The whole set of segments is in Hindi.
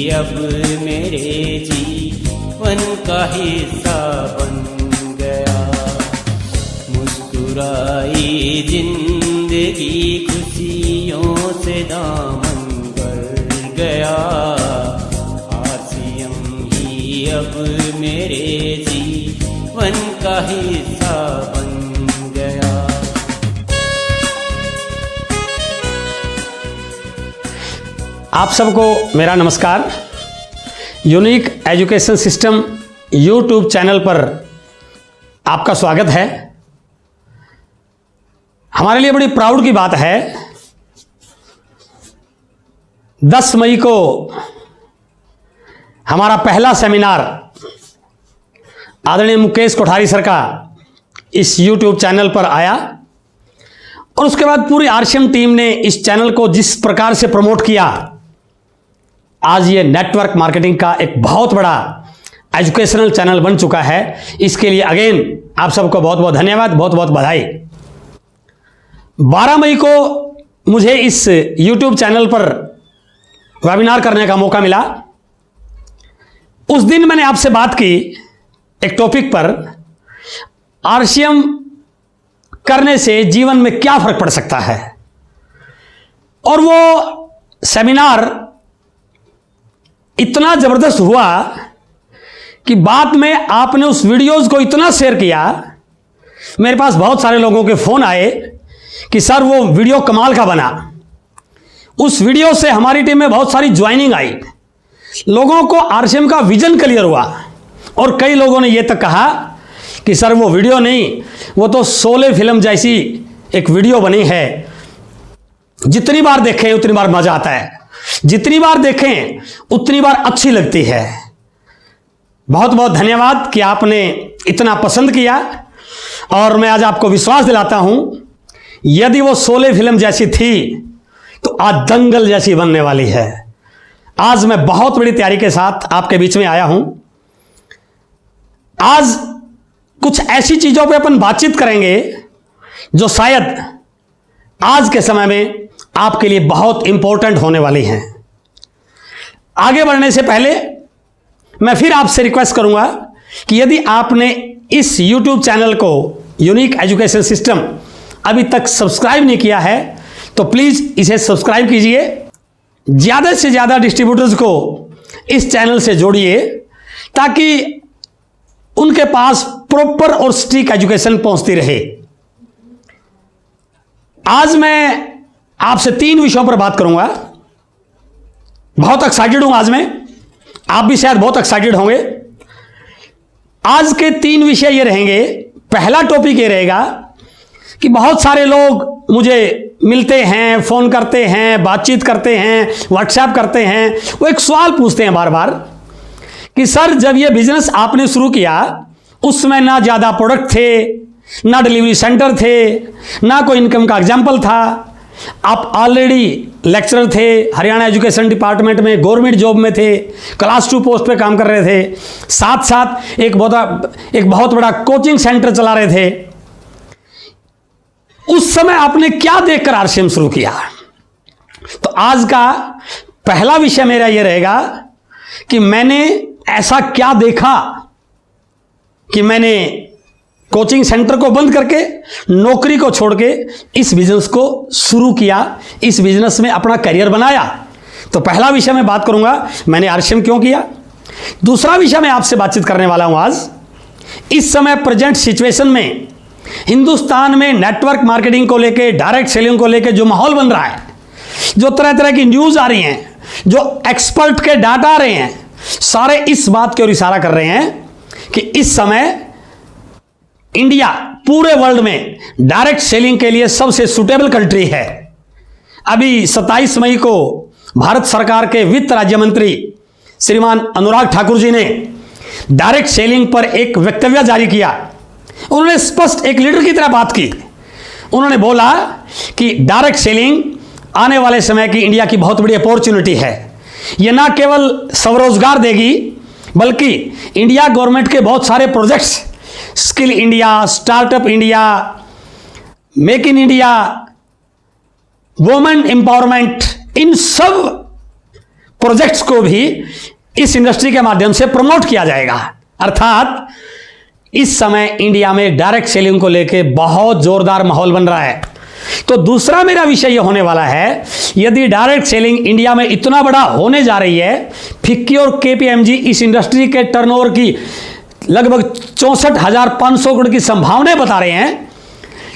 अब मेरे जीवन का हिस्सा बन गया। मुस्कुराई जिंदगी खुशियों से दामन भर गया। आरसीएम ही अब मेरे जीवन का हिस्सा बन गया। आप सबको मेरा नमस्कार। Unique education system YouTube channel पर आपका स्वागत है। हमारे लिए बड़ी प्राउड की बात है, 10 मई को हमारा पहला सेमिनार आदरणीय मुकेश कोठारी सर का इस यूट्यूब चैनल पर आया और उसके बाद पूरी आरसीएम टीम ने इस चैनल को जिस प्रकार से प्रमोट किया, आज ये नेटवर्क मार्केटिंग का एक बहुत बड़ा एजुकेशनल चैनल बन चुका है। इसके लिए अगेन आप सबको बहुत बहुत धन्यवाद, बहुत बहुत बधाई। 12 मई को मुझे इस YouTube चैनल पर वेबिनार करने का मौका मिला। उस दिन मैंने आपसे बात की एक टॉपिक पर, आरसीएम करने से जीवन में क्या फर्क पड़ सकता है। और वो सेमिनार इतना जबरदस्त हुआ कि बाद में आपने उस वीडियोस को इतना शेयर किया, मेरे पास बहुत सारे लोगों के फोन आए कि सर वो वीडियो कमाल का बना। उस वीडियो से हमारी टीम में बहुत सारी ज्वाइनिंग आई, लोगों को आरसीएम का विजन क्लियर हुआ और कई लोगों ने यह तक कहा कि सर वो वीडियो नहीं, वो तो शोले फिल्म जैसी एक वीडियो बनी है। जितनी बार देखें उतनी बार मजा आता है, जितनी बार देखें उतनी बार अच्छी लगती है। बहुत बहुत धन्यवाद कि आपने इतना पसंद किया। और मैं आज आपको विश्वास दिलाता हूं, यदि वो शोले फिल्म जैसी थी तो आज दंगल जैसी बनने वाली है। आज मैं बहुत बड़ी तैयारी के साथ आपके बीच में आया हूं। आज कुछ ऐसी चीजों पे अपन बातचीत करेंगे जो शायद आज के समय में आपके लिए बहुत इंपॉर्टेंट होने वाली हैं। आगे बढ़ने से पहले मैं फिर आपसे रिक्वेस्ट करूंगा कि यदि आपने इस YouTube चैनल को यूनिक एजुकेशन सिस्टम अभी तक सब्सक्राइब नहीं किया है तो प्लीज इसे सब्सक्राइब कीजिए। ज्यादा से ज्यादा डिस्ट्रीब्यूटर्स को इस चैनल से जोड़िए ताकि उनके पास प्रॉपर और स्ट्रिक्ट एजुकेशन पहुंचती रहे। आज मैं आपसे 3 विषयों पर बात करूंगा। बहुत एक्साइटेड हूं आज मैं, आप भी शायद बहुत एक्साइटेड होंगे। आज के 3 विषय ये रहेंगे। पहला टॉपिक ये रहेगा कि बहुत सारे लोग मुझे मिलते हैं, फोन करते हैं, बातचीत करते हैं, व्हाट्सएप करते हैं। वो एक सवाल पूछते हैं बार बार कि सर जब ये बिजनेस आपने शुरू किया उसमें ना ज्यादा प्रोडक्ट थे, ना डिलीवरी सेंटर थे, ना कोई इनकम का एग्जाम्पल था। आप ऑलरेडी लेक्चरर थे, हरियाणा एजुकेशन डिपार्टमेंट में गवर्नमेंट जॉब में थे, क्लास 2 पोस्ट पे काम कर रहे थे, साथ साथ एक बहुत बड़ा कोचिंग सेंटर चला रहे थे। उस समय आपने क्या देखकर आरसीएम शुरू किया? तो आज का पहला विषय मेरा यह रहेगा कि मैंने ऐसा क्या देखा कि मैंने कोचिंग सेंटर को बंद करके, नौकरी को छोड़ के इस बिजनेस को शुरू किया, इस बिजनेस में अपना करियर बनाया। तो पहला विषय मैं बात करूंगा मैंने आरसीएम क्यों किया। दूसरा विषय मैं आपसे बातचीत करने वाला हूं आज, इस समय प्रेजेंट सिचुएशन में हिंदुस्तान में नेटवर्क मार्केटिंग को लेके, डायरेक्ट सेलिंग को लेके जो माहौल बन रहा है, जो तरह तरह की न्यूज आ रही हैं, जो एक्सपर्ट के डाटा आ रहे हैं, सारे इस बात की ओर इशारा कर रहे हैं कि इस समय इंडिया पूरे वर्ल्ड में डायरेक्ट सेलिंग के लिए सबसे सुटेबल कंट्री है। अभी 27 मई को भारत सरकार के वित्त राज्य मंत्री श्रीमान अनुराग ठाकुर जी ने डायरेक्ट सेलिंग पर एक वक्तव्य जारी किया। उन्होंने स्पष्ट एक लीडर की तरह बात की। उन्होंने बोला कि डायरेक्ट सेलिंग आने वाले समय की इंडिया की बहुत बड़ी अपॉर्चुनिटी है। यह ना केवल स्वरोजगार देगी बल्कि इंडिया गवर्नमेंट के बहुत सारे projects, skill India, startup India, make in India, women empowerment, इन सब प्रोजेक्ट्स को भी इस इंडस्ट्री के माध्यम से प्रमोट किया जाएगा। अर्थात इस समय इंडिया में डायरेक्ट सेलिंग को लेकर बहुत जोरदार माहौल बन रहा है। तो दूसरा मेरा विषय यह होने वाला है, यदि डायरेक्ट सेलिंग इंडिया में इतना बड़ा होने जा रही है, फिक्की और केपीएमजी इस इंडस्ट्री के टर्नओवर की लगभग 64,500 करोड़ की संभावनाएं बता रहे हैं,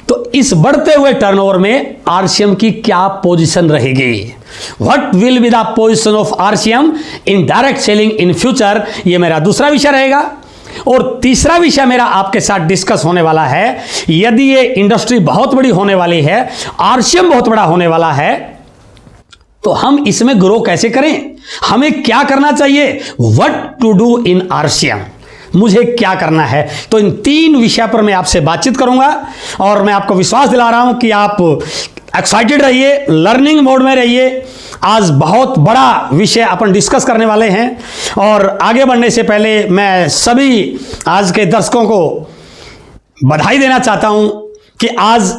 तो इस बढ़ते हुए टर्नओवर में आरसीएम की क्या पोजीशन रहेगी? What will be the position of RCM in direct selling in future? यह मेरा दूसरा विषय रहेगा। और तीसरा विषय मेरा आपके साथ डिस्कस होने वाला है, यदि ये इंडस्ट्री बहुत बड़ी होने वाली है, आरसीएम बहुत बड़ा होने वाला है, तो हम इसमें ग्रो कैसे करें? हमें क्या करना चाहिए? What to do in RCM, मुझे क्या करना है? तो इन 3 विषय पर मैं आपसे बातचीत करूंगा और मैं आपको विश्वास दिला रहा हूं कि आप एक्साइटेड रहिए, लर्निंग मोड में रहिए। आज बहुत बड़ा विषय अपन डिस्कस करने वाले हैं और आगे बढ़ने से पहले मैं सभी आज के दर्शकों को बधाई देना चाहता हूं कि आज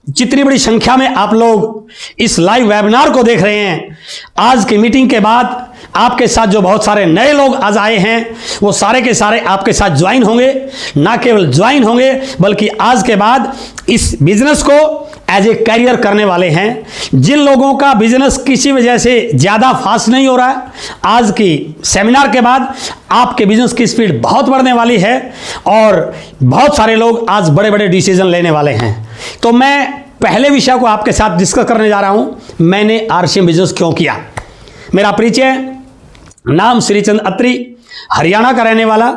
जितनी बड़ी संख्या में आप लोग इस लाइव वेबिनार को देख रहे हैं, आज की मीटिंग के बाद आपके साथ जो बहुत सारे नए लोग आज आए हैं, वो सारे के सारे आपके साथ ज्वाइन होंगे। ना केवल ज्वाइन होंगे बल्कि आज के बाद इस बिजनेस को एज ए कैरियर करने वाले हैं। जिन लोगों का बिजनेस किसी वजह से ज़्यादा फास्ट नहीं हो रहा है, आज की सेमिनार के बाद आपके बिजनेस की स्पीड बहुत बढ़ने वाली है और बहुत सारे लोग आज बड़े बड़े डिसीजन लेने वाले हैं। तो मैं पहले विषय को आपके साथ डिस्कस करने जा रहा हूं, मैंने आरसीएम बिजनेस क्यों किया। मेरा परिचय, नाम श्रीचंद अत्री, हरियाणा का रहने वाला,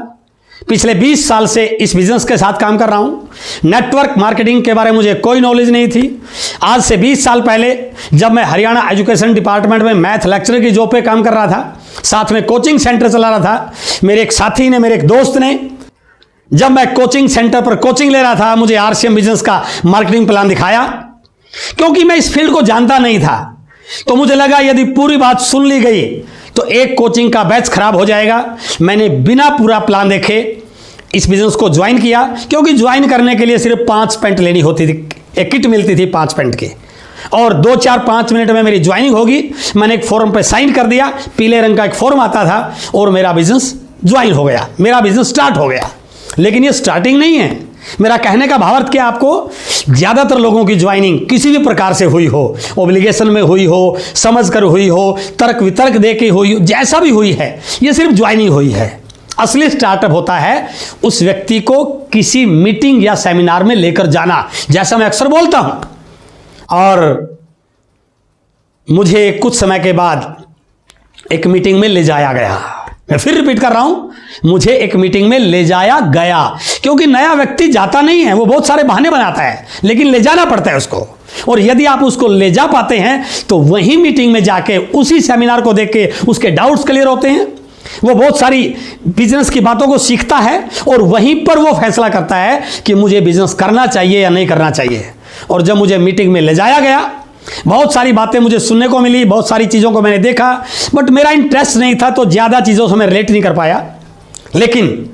पिछले 20 साल से इस बिजनेस के साथ काम कर रहा हूं। नेटवर्क मार्केटिंग के बारे में मुझे कोई नॉलेज नहीं थी। आज से 20 साल पहले जब मैं हरियाणा एजुकेशन डिपार्टमेंट में मैथ लेक्चरर की जॉब पे काम कर रहा था, साथ में कोचिंग सेंटर चला रहा था, मेरे एक साथी ने, मेरे एक दोस्त ने, जब मैं कोचिंग सेंटर पर कोचिंग ले रहा था, मुझे आरसीएम बिजनेस का मार्केटिंग प्लान दिखाया। क्योंकि मैं इस फील्ड को जानता नहीं था, तो मुझे लगा यदि पूरी बात सुन ली गई तो एक कोचिंग का बैच खराब हो जाएगा। मैंने बिना पूरा प्लान देखे इस बिजनेस को ज्वाइन किया, क्योंकि ज्वाइन करने के लिए सिर्फ 5 पेंट लेनी होती थी, एक किट मिलती थी 5 पेंट की, और 2, 4, 5 मिनट में मेरी ज्वाइनिंग होगी। मैंने एक फॉर्म पे साइन कर दिया, पीले रंग का एक फॉर्म आता था, और मेरा बिजनेस ज्वाइन हो गया, मेरा बिजनेस स्टार्ट हो गया। लेकिन ये स्टार्टिंग नहीं है। मेरा कहने का भावार्थ क्या, आपको ज्यादातर लोगों की ज्वाइनिंग किसी भी प्रकार से हुई हो, ऑब्लिगेशन में हुई हो, समझकर हुई हो, तर्क वितर्क दे के हुई हो, जैसा भी हुई है, ये सिर्फ ज्वाइनिंग हुई है। असली स्टार्टअप होता है उस व्यक्ति को किसी मीटिंग या सेमिनार में लेकर जाना, जैसा मैं अक्सर बोलता हूं। और मुझे कुछ समय के बाद एक मीटिंग में ले जाया गया। मैं फिर रिपीट कर रहा हूं, मुझे एक मीटिंग में ले जाया गया, क्योंकि नया व्यक्ति जाता नहीं है, वो बहुत सारे बहाने बनाता है, लेकिन ले जाना पड़ता है उसको। और यदि आप उसको ले जा पाते हैं तो वही मीटिंग में जाके उसी सेमिनार को देख के उसके डाउट्स क्लियर होते हैं, वो बहुत सारी बिजनेस की बातों को सीखता है और वहीं पर वो फैसला करता है कि मुझे बिजनेस करना चाहिए या नहीं करना चाहिए। और जब मुझे मीटिंग में ले जाया गया, बहुत सारी बातें मुझे सुनने को मिली, बहुत सारी चीज़ों को मैंने देखा, बट मेरा इंटरेस्ट नहीं था, तो ज़्यादा चीज़ों से मैं रिलेट नहीं कर पाया। लेकिन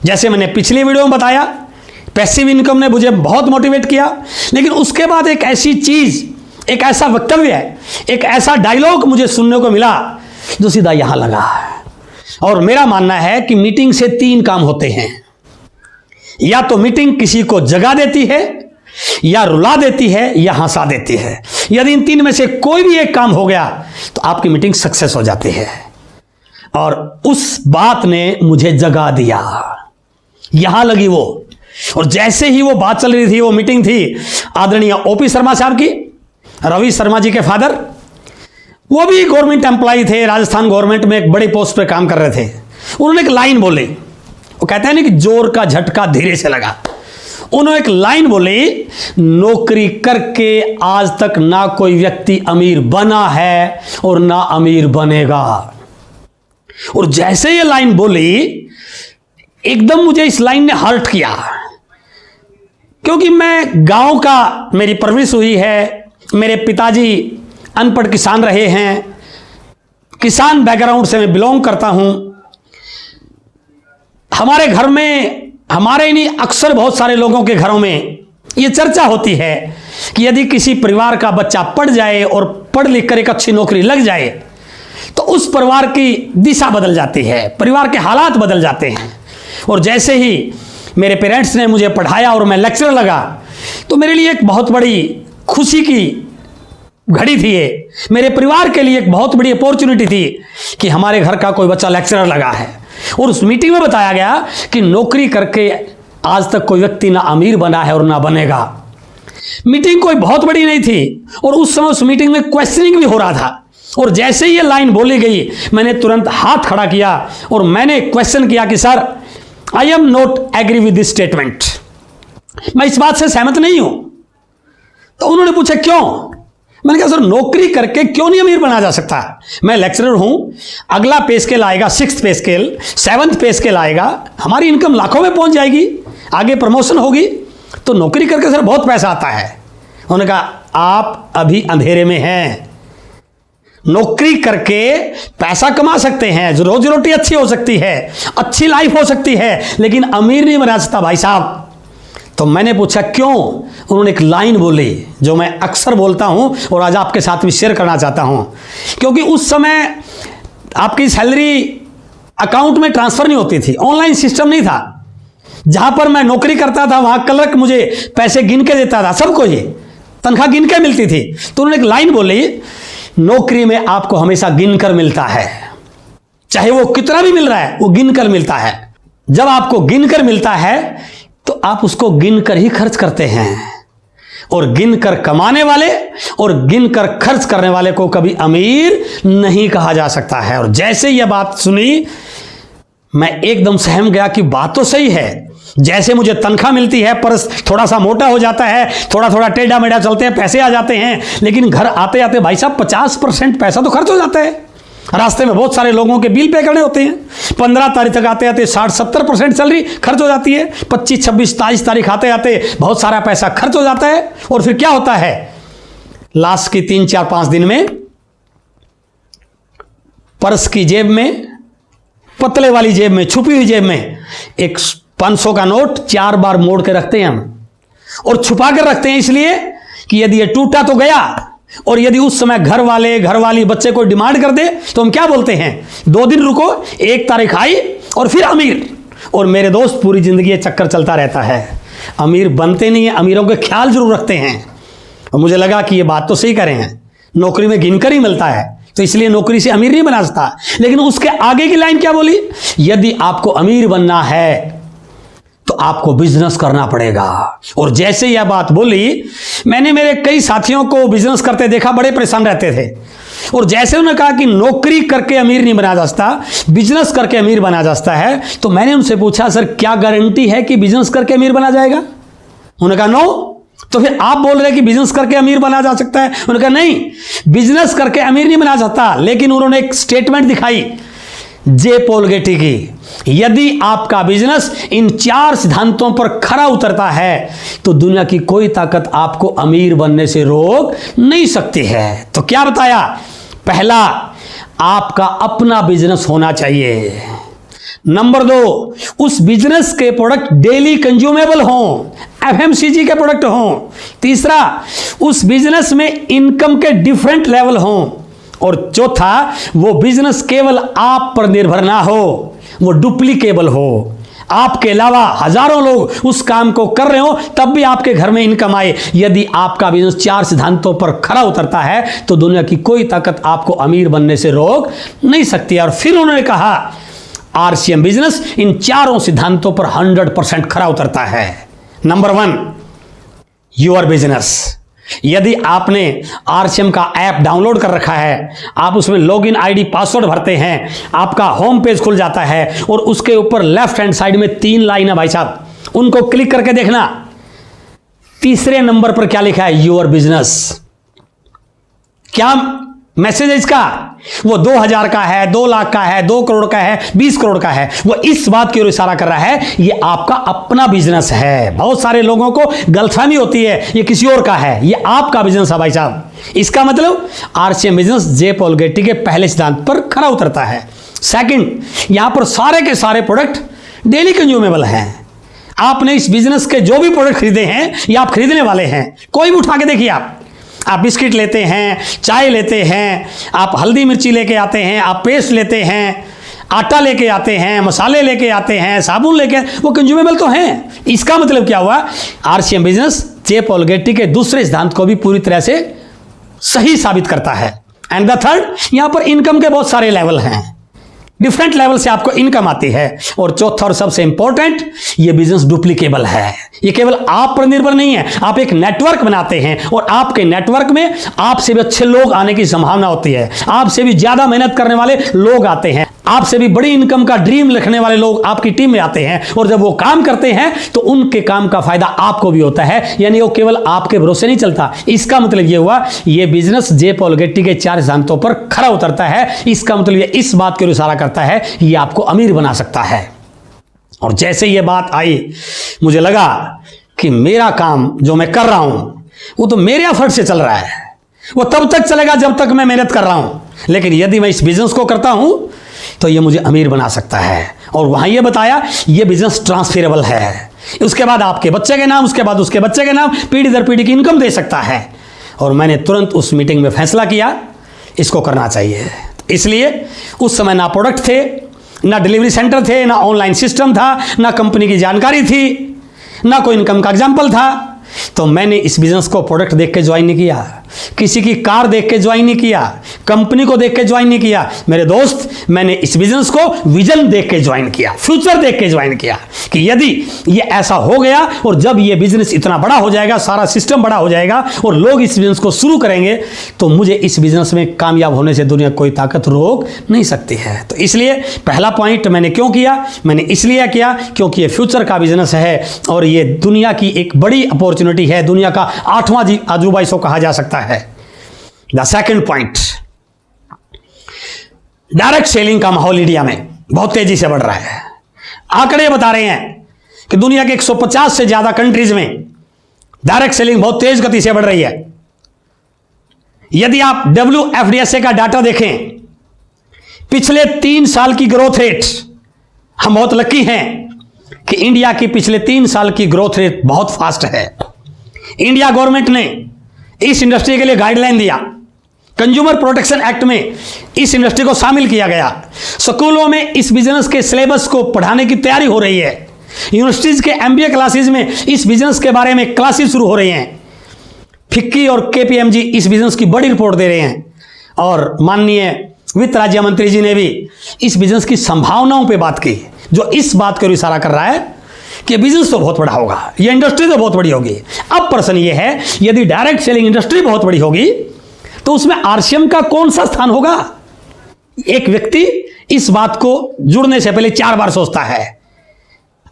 जैसे मैंने पिछली वीडियो में बताया, पैसिव इनकम ने मुझे बहुत मोटिवेट किया। लेकिन उसके बाद एक ऐसी चीज़, एक ऐसा वक्तव्य, एक ऐसा डायलॉग मुझे सुनने को मिला जो सीधा यहाँ लगा। और मेरा मानना है कि मीटिंग से 3 काम होते हैं, या तो मीटिंग किसी को जगा देती है, या रुला देती है, या हंसा देती है। यदि इन 3 में से कोई भी एक काम हो गया तो आपकी मीटिंग सक्सेस हो जाती है। और उस बात ने मुझे जगा दिया, यहां लगी वो। और जैसे ही वो बात चल रही थी, वो मीटिंग थी आदरणीय ओपी शर्मा साहब की, रवि शर्मा जी के फादर, वो भी गवर्नमेंट एम्प्लॉय थे, राजस्थान गवर्नमेंट में एक बड़ी पोस्ट पे काम कर रहे थे। उन्होंने एक लाइन बोली, वो कहते हैं ना कि जोर का झटका धीरे से लगा। उन्होंने एक लाइन बोली, नौकरी करके आज तक ना कोई व्यक्ति अमीर बना है और ना अमीर बनेगा। और जैसे ये लाइन बोली, एकदम मुझे इस लाइन ने हर्ट किया, क्योंकि मैं गांव का, मेरी परवरिश हुई है, मेरे पिताजी अनपढ़ किसान रहे हैं, किसान बैकग्राउंड से मैं बिलोंग करता हूं। हमारे घर में, हमारे ही नहीं, अक्सर बहुत सारे लोगों के घरों में ये चर्चा होती है कि यदि किसी परिवार का बच्चा पढ़ जाए और पढ़ लिख कर एक अच्छी नौकरी लग जाए तो उस परिवार की दिशा बदल जाती है, परिवार के हालात बदल जाते हैं। और जैसे ही मेरे पेरेंट्स ने मुझे पढ़ाया और मैं लेक्चरर लगा, तो मेरे लिए एक बहुत बड़ी खुशी की घड़ी थी ये। मेरे परिवार के लिए एक बहुत बड़ी अपॉर्चुनिटी थी कि हमारे घर का कोई बच्चा लेक्चरर लगा है। और उस मीटिंग में बताया गया कि नौकरी करके आज तक कोई व्यक्ति ना अमीर बना है और ना बनेगा। मीटिंग कोई बहुत बड़ी नहीं थी और उस समय उस मीटिंग में क्वेश्चनिंग भी हो रहा था। और जैसे ही ये लाइन बोली गई, मैंने तुरंत हाथ खड़ा किया और मैंने क्वेश्चन किया कि sir, I am not agree with this statement, मैं इस बात से सहमत नहीं हूं। तो उन्होंने पूछा क्यों? मैंने कहा सर, नौकरी करके क्यों नहीं अमीर बना जा सकता? मैं लेक्चरर हूं, अगला पे स्केल आएगा 6th पे स्केल, 7th पे स्केल आएगा, हमारी इनकम लाखों में पहुंच जाएगी, आगे प्रमोशन होगी, तो नौकरी करके सर बहुत पैसा आता है। उन्होंने कहा आप अभी अंधेरे में हैं। नौकरी करके पैसा कमा सकते हैं, रोजी रोटी अच्छी हो सकती है, अच्छी लाइफ हो सकती है, लेकिन अमीर नहीं बना सकता भाई साहब। तो मैंने पूछा क्यों? उन्होंने एक लाइन बोली जो मैं अक्सर बोलता हूं और आज आपके साथ भी शेयर करना चाहता हूं। क्योंकि उस समय आपकी सैलरी अकाउंट में ट्रांसफर नहीं होती थी, ऑनलाइन सिस्टम नहीं था। जहां पर मैं नौकरी करता था वहां क्लर्क मुझे पैसे गिन के देता था, सबको ये तनख्वाह गिन के मिलती थी। तो उन्होंने एक लाइन बोली, नौकरी में आपको हमेशा गिनकर मिलता है, चाहे वो कितना भी मिल रहा है वो गिनकर मिलता है। जब आपको गिनकर मिलता है तो आप उसको गिनकर ही खर्च करते हैं। और गिनकर कमाने वाले और गिनकर खर्च करने वाले को कभी अमीर नहीं कहा जा सकता है। और जैसे यह बात सुनी, मैं एकदम सहम गया कि बात तो सही है। जैसे मुझे तनख्वाह मिलती है, पर्स थोड़ा सा मोटा हो जाता है, थोड़ा थोड़ा टेढ़ा मेढ़ा चलते हैं, पैसे आ जाते हैं, लेकिन घर आते आते भाई साहब 50% पैसा तो खर्च हो जाता है। रास्ते में बहुत सारे लोगों के बिल पे करने होते हैं। 15 तारीख तक आते आते 60-70% सैलरी खर्च हो जाती है। 25, 26, 27 तारीख आते आते बहुत सारा पैसा खर्च हो जाता है। और फिर क्या होता है, लास्ट की 3, 4, 5 दिन में पर्स की जेब में, पतले वाली जेब में, छुपी हुई जेब में एक 500 का नोट 4 बार मोड़ के रखते हैं हम। और छुपा कर रखते हैं इसलिए कि यदि ये टूटा तो गया, और यदि उस समय घर वाली बच्चे को डिमांड कर दे तो हम क्या बोलते हैं, 2 दिन रुको, 1 तारीख आई और फिर अमीर। और मेरे दोस्त, पूरी जिंदगी ये चक्कर चलता रहता है, अमीर बनते नहीं है, अमीरों के ख्याल जरूर रखते हैं। और मुझे लगा कि ये बात तो सही करें हैं, नौकरी में गिनकर ही मिलता है, तो इसलिए नौकरी से अमीर नहीं बना सकता। लेकिन उसके आगे की लाइन क्या बोली, यदि आपको अमीर बनना है तो आपको बिजनेस करना पड़ेगा। और जैसे यह बात बोली, मैंने मेरे कई साथियों को बिजनेस करते देखा, बड़े परेशान रहते थे। और जैसे उन्होंने कहा कि नौकरी करके अमीर नहीं बना जा सकता, बिजनेस करके अमीर बना जा सकता है, तो मैंने उनसे पूछा सर क्या गारंटी है कि बिजनेस करके अमीर बना जाएगा? उन्होंने कहा नो। तो फिर आप बोल रहे हैं कि बिजनेस करके अमीर बना जा सकता है? उन्होंने कहा नहीं, बिजनेस करके अमीर नहीं बना सकता। लेकिन उन्होंने एक स्टेटमेंट दिखाई जे पॉल गेटी की, यदि आपका बिजनेस इन 4 सिद्धांतों पर खरा उतरता है तो दुनिया की कोई ताकत आपको अमीर बनने से रोक नहीं सकती है। तो क्या बताया? पहला, आपका अपना बिजनेस होना चाहिए। नंबर 2, उस बिजनेस के प्रोडक्ट डेली कंज्यूमेबल हों, FMCG के प्रोडक्ट हों। तीसरा, उस बिजनेस में इनकम के डिफरेंट लेवल हों। और चौथा, वो बिजनेस केवल आप पर निर्भर ना हो, वो डुप्लीकेबल हो, आपके अलावा हजारों लोग उस काम को कर रहे हो तब भी आपके घर में इनकम आए। यदि आपका बिजनेस 4 सिद्धांतों पर खरा उतरता है तो दुनिया की कोई ताकत आपको अमीर बनने से रोक नहीं सकती। और फिर उन्होंने कहा, RCM बिजनेस इन 4 सिद्धांतों पर 100% खरा उतरता है। Number 1, your business. यदि आपने RCM का ऐप डाउनलोड कर रखा है, आप उसमें लॉगिन आईडी पासवर्ड भरते हैं, आपका होम पेज खुल जाता है और उसके ऊपर लेफ्ट हैंड साइड में 3 लाइन है भाई साहब, उनको क्लिक करके देखना। तीसरे नंबर पर क्या लिखा है, योर बिजनेस। क्या मैसेज है इसका? वो 2000 का है, 2 लाख का है, 2 करोड़ का है, 20 करोड़ का है, वो इस बात की ओर इशारा कर रहा है ये आपका अपना बिजनेस है। बहुत सारे लोगों को गलतफहमी होती है ये किसी और का है, ये आपका बिजनेस है भाई साहब। इसका मतलब RCM बिजनेस जे पॉल गेटी के पहले सिद्धांत पर खरा उतरता है। सेकंड, यहां पर सारे के सारे प्रोडक्ट डेली कंज्यूमेबल हैं। आपने इस बिजनेस के जो भी प्रोडक्ट खरीदे हैं या आप खरीदने वाले हैं, कोई भी उठा के देखिए आप बिस्किट लेते हैं, चाय लेते हैं, आप हल्दी मिर्ची लेके आते हैं, आप पेस्ट लेते हैं, आटा लेके आते हैं, मसाले लेके आते हैं, साबुन लेके, वो कंज्यूमेबल तो हैं। इसका मतलब क्या हुआ, आरसीएम बिजनेस जे पॉल गेट्टी के दूसरे सिद्धांत को भी पूरी तरह से सही साबित करता है। एंड द थर्ड, यहां पर इनकम के बहुत सारे लेवल हैं, डिफरेंट लेवल से आपको इनकम आती है। और चौथा और सबसे इंपॉर्टेंट, ये बिजनेस डुप्लीकेबल है। ये केवल आप पर निर्भर नहीं है, आप एक नेटवर्क बनाते हैं और आपके नेटवर्क में आपसे भी अच्छे लोग आने की संभावना होती है, आपसे भी ज्यादा मेहनत करने वाले लोग आते हैं, आपसे भी बड़ी इनकम का ड्रीम लिखने वाले लोग आपकी टीम में आते हैं। और जब वो काम करते हैं तो उनके काम का फायदा आपको भी होता है, यानी वो केवल आपके भरोसे नहीं चलता। इसका मतलब ये हुआ, ये बिजनेस जे पॉल गेट्टी के 4 सिद्धांतों पर खरा उतरता है। इसका मतलब ये इस बात की ओर इशारा करता है, ये आपको अमीर बना सकता है। और जैसे ये बात आई, मुझे लगा कि मेरा काम जो मैं कर रहा हूं वो तो मेरे एफर्ट से चल रहा है, वो तब तक चलेगा जब तक मैं मेहनत कर रहा हूं, लेकिन यदि मैं इस बिजनेस को करता हूं तो ये मुझे अमीर बना सकता है। और वहां ये बताया, ये बिजनेस ट्रांसफरेबल है, उसके बाद आपके बच्चे के नाम, उसके बाद उसके बच्चे के नाम, पीढ़ी दर पीढ़ी की इनकम दे सकता है। और मैंने तुरंत उस मीटिंग में फैसला किया, इसको करना चाहिए। इसलिए उस समय ना प्रोडक्ट थे, ना डिलीवरी सेंटर थे, ना ऑनलाइन सिस्टम था, ना कंपनी की जानकारी थी, ना कोई इनकम का एग्जाम्पल था। तो मैंने इस बिजनेस को प्रोडक्ट देख के ज्वाइन नहीं किया, किसी की कार देख के ज्वाइन नहीं किया, कंपनी को देख के ज्वाइन नहीं किया। मेरे दोस्त, मैंने इस बिजनेस को विजन देख के ज्वाइन किया, फ्यूचर देख के ज्वाइन किया कि यदि ये ऐसा हो गया और जब ये बिजनेस इतना बड़ा हो जाएगा, सारा सिस्टम बड़ा हो जाएगा और लोग इस बिजनेस को शुरू करेंगे, तो मुझे इस बिजनेस में कामयाब होने से दुनिया कोई ताकत रोक नहीं सकती है। तो इसलिए पहला पॉइंट मैंने क्यों किया, मैंने इसलिए किया क्योंकि ये फ्यूचर का बिजनेस है और ये दुनिया की एक बड़ी अपॉर्चुनिटी है, दुनिया का 8वां अजूबा इसको कहा जा सकता है। The second point, direct selling का माहौल इंडिया में बहुत तेजी से बढ़ रहा है। आंकड़े बता रहे हैं कि दुनिया के 150 से ज्यादा कंट्रीज में डायरेक्ट सेलिंग बहुत तेज गति से बढ़ रही है। यदि आप WFDSA का डाटा देखें, पिछले 3 साल की ग्रोथ रेट, हम बहुत लकी हैं कि इंडिया की पिछले 3 साल की ग्रोथ रेट बहुत फास्ट है। इंडिया गवर्नमेंट ने इस इंडस्ट्री के लिए गाइडलाइन दिया, कंज्यूमर प्रोटेक्शन एक्ट में इस इंडस्ट्री को शामिल किया गया, स्कूलों में इस बिजनेस के सिलेबस को पढ़ाने की तैयारी हो रही है, यूनिवर्सिटीज के MBA क्लासेस में इस बिजनेस के बारे में क्लासेस शुरू हो रही हैं, फिक्की और KPMG इस बिजनेस की बड़ी रिपोर्ट दे रहे हैं और माननीय वित्त राज्य मंत्री जी ने भी इस बिजनेस की संभावनाओं पे बात की, जो इस बात को इशारा कर रहा है कि बिजनेस तो बहुत बड़ा होगा, ये इंडस्ट्री तो बहुत बड़ी होगी। अब प्रश्न ये है, यदि डायरेक्ट सेलिंग इंडस्ट्री बहुत बड़ी होगी तो उसमें RCM का कौन सा स्थान होगा? एक व्यक्ति इस बात को जुड़ने से पहले 4 बार सोचता है,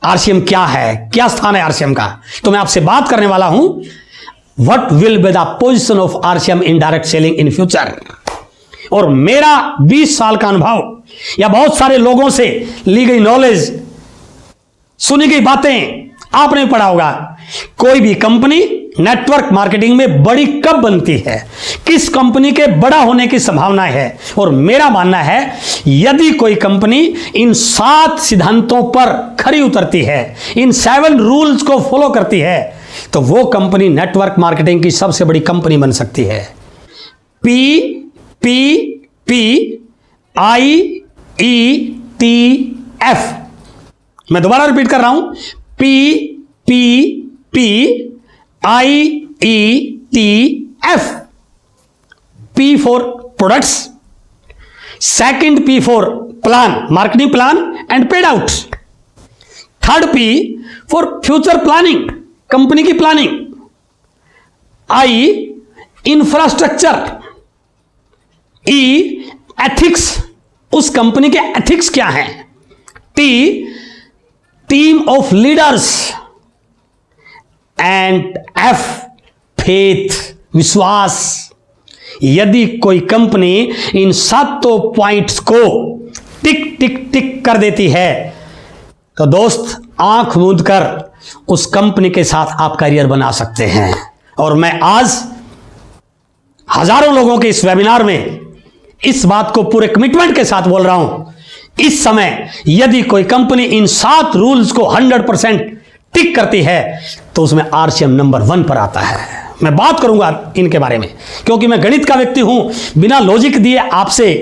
RCM क्या है, क्या स्थान है RCM का। तो मैं आपसे बात करने वाला हूं, what will be the position of RCM in direct selling in future. और मेरा 20 साल का अनुभव या बहुत सारे लोगों से ली गई नॉलेज, सुनी गई बातें आपने पढ़ा होगा, कोई भी कंपनी नेटवर्क मार्केटिंग में बड़ी कब बनती है, किस कंपनी के बड़ा होने की संभावना है। और मेरा मानना है, यदि कोई कंपनी इन 7 सिद्धांतों पर खरी उतरती है, इन 7 रूल्स को फॉलो करती है, तो वो कंपनी नेटवर्क मार्केटिंग की सबसे बड़ी कंपनी बन सकती है। PPPIETF, मैं दोबारा रिपीट कर रहा हूं, PPPIETF। P for products, second P for plan, marketing plan and paid out, third P for future planning, company की planning, I infrastructure, E ethics, उस कंपनी के एथिक्स क्या हैं, T team of leaders and F faith, विश्वास। यदि कोई कंपनी इन 7 पॉइंट्स को टिक टिक टिक कर देती है तो दोस्त, आंख मूंद कर उस कंपनी के साथ आप करियर बना सकते हैं। और मैं आज हजारों लोगों के इस वेबिनार में इस बात को पूरे कमिटमेंट के साथ बोल रहा हूं, इस समय यदि कोई कंपनी इन 7 रूल्स को 100% टिक करती है तो उसमें RCM नंबर 1 पर आता है। मैं बात करूंगा इनके बारे में, क्योंकि मैं गणित का व्यक्ति हूं, बिना लॉजिक दिए आपसे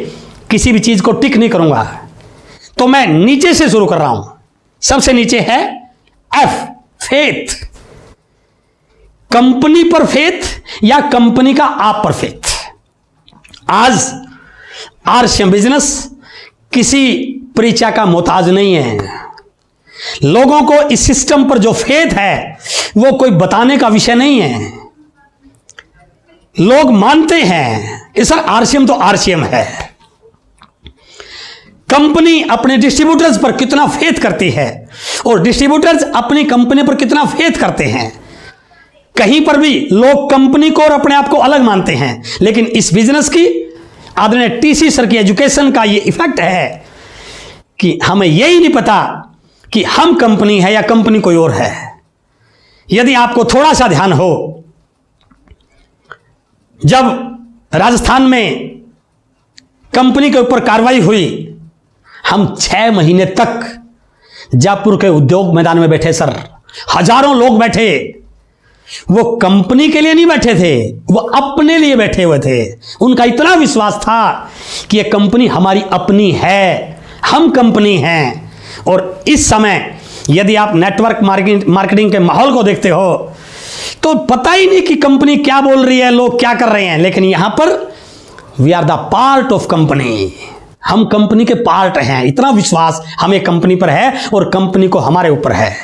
किसी भी चीज को टिक नहीं करूंगा। तो मैं नीचे से शुरू कर रहा हूं। सबसे नीचे है एफ, फेथ। कंपनी पर फेथ या कंपनी का आप पर फेथ। आज आरसीएम बिजनेस किसी परिचय का मोहताज नहीं है। लोगों को इस सिस्टम पर जो फेथ है वो कोई बताने का विषय नहीं है। लोग मानते हैं कि सर आरसीएम तो आरसीएम है। कंपनी अपने डिस्ट्रीब्यूटर्स पर कितना फेथ करती है और डिस्ट्रीब्यूटर्स अपनी कंपनी पर कितना फेथ करते हैं। कहीं पर भी लोग कंपनी को और अपने आप को अलग मानते हैं, लेकिन इस बिजनेस की आदरणीय टीसी सर की एजुकेशन का ये इफेक्ट है कि हमें यही नहीं पता कि हम कंपनी है या कंपनी कोई और है। यदि आपको थोड़ा सा ध्यान हो, जब राजस्थान में कंपनी के ऊपर कार्रवाई हुई, हम 6 महीने तक जयपुर के उद्योग मैदान में बैठे सर। हजारों लोग बैठे। वो कंपनी के लिए नहीं बैठे थे, वो अपने लिए बैठे हुए थे। उनका इतना विश्वास था कि ये कंपनी हमारी अपनी है, हम कंपनी हैं। और इस समय यदि आप नेटवर्क मार्केटिंग के माहौल को देखते हो तो पता ही नहीं कि कंपनी क्या बोल रही है, लोग क्या कर रहे हैं, लेकिन यहां पर we are the part of company. हम कंपनी के पार्ट हैं। इतना विश्वास हमें कंपनी पर है और कंपनी को हमारे ऊपर है।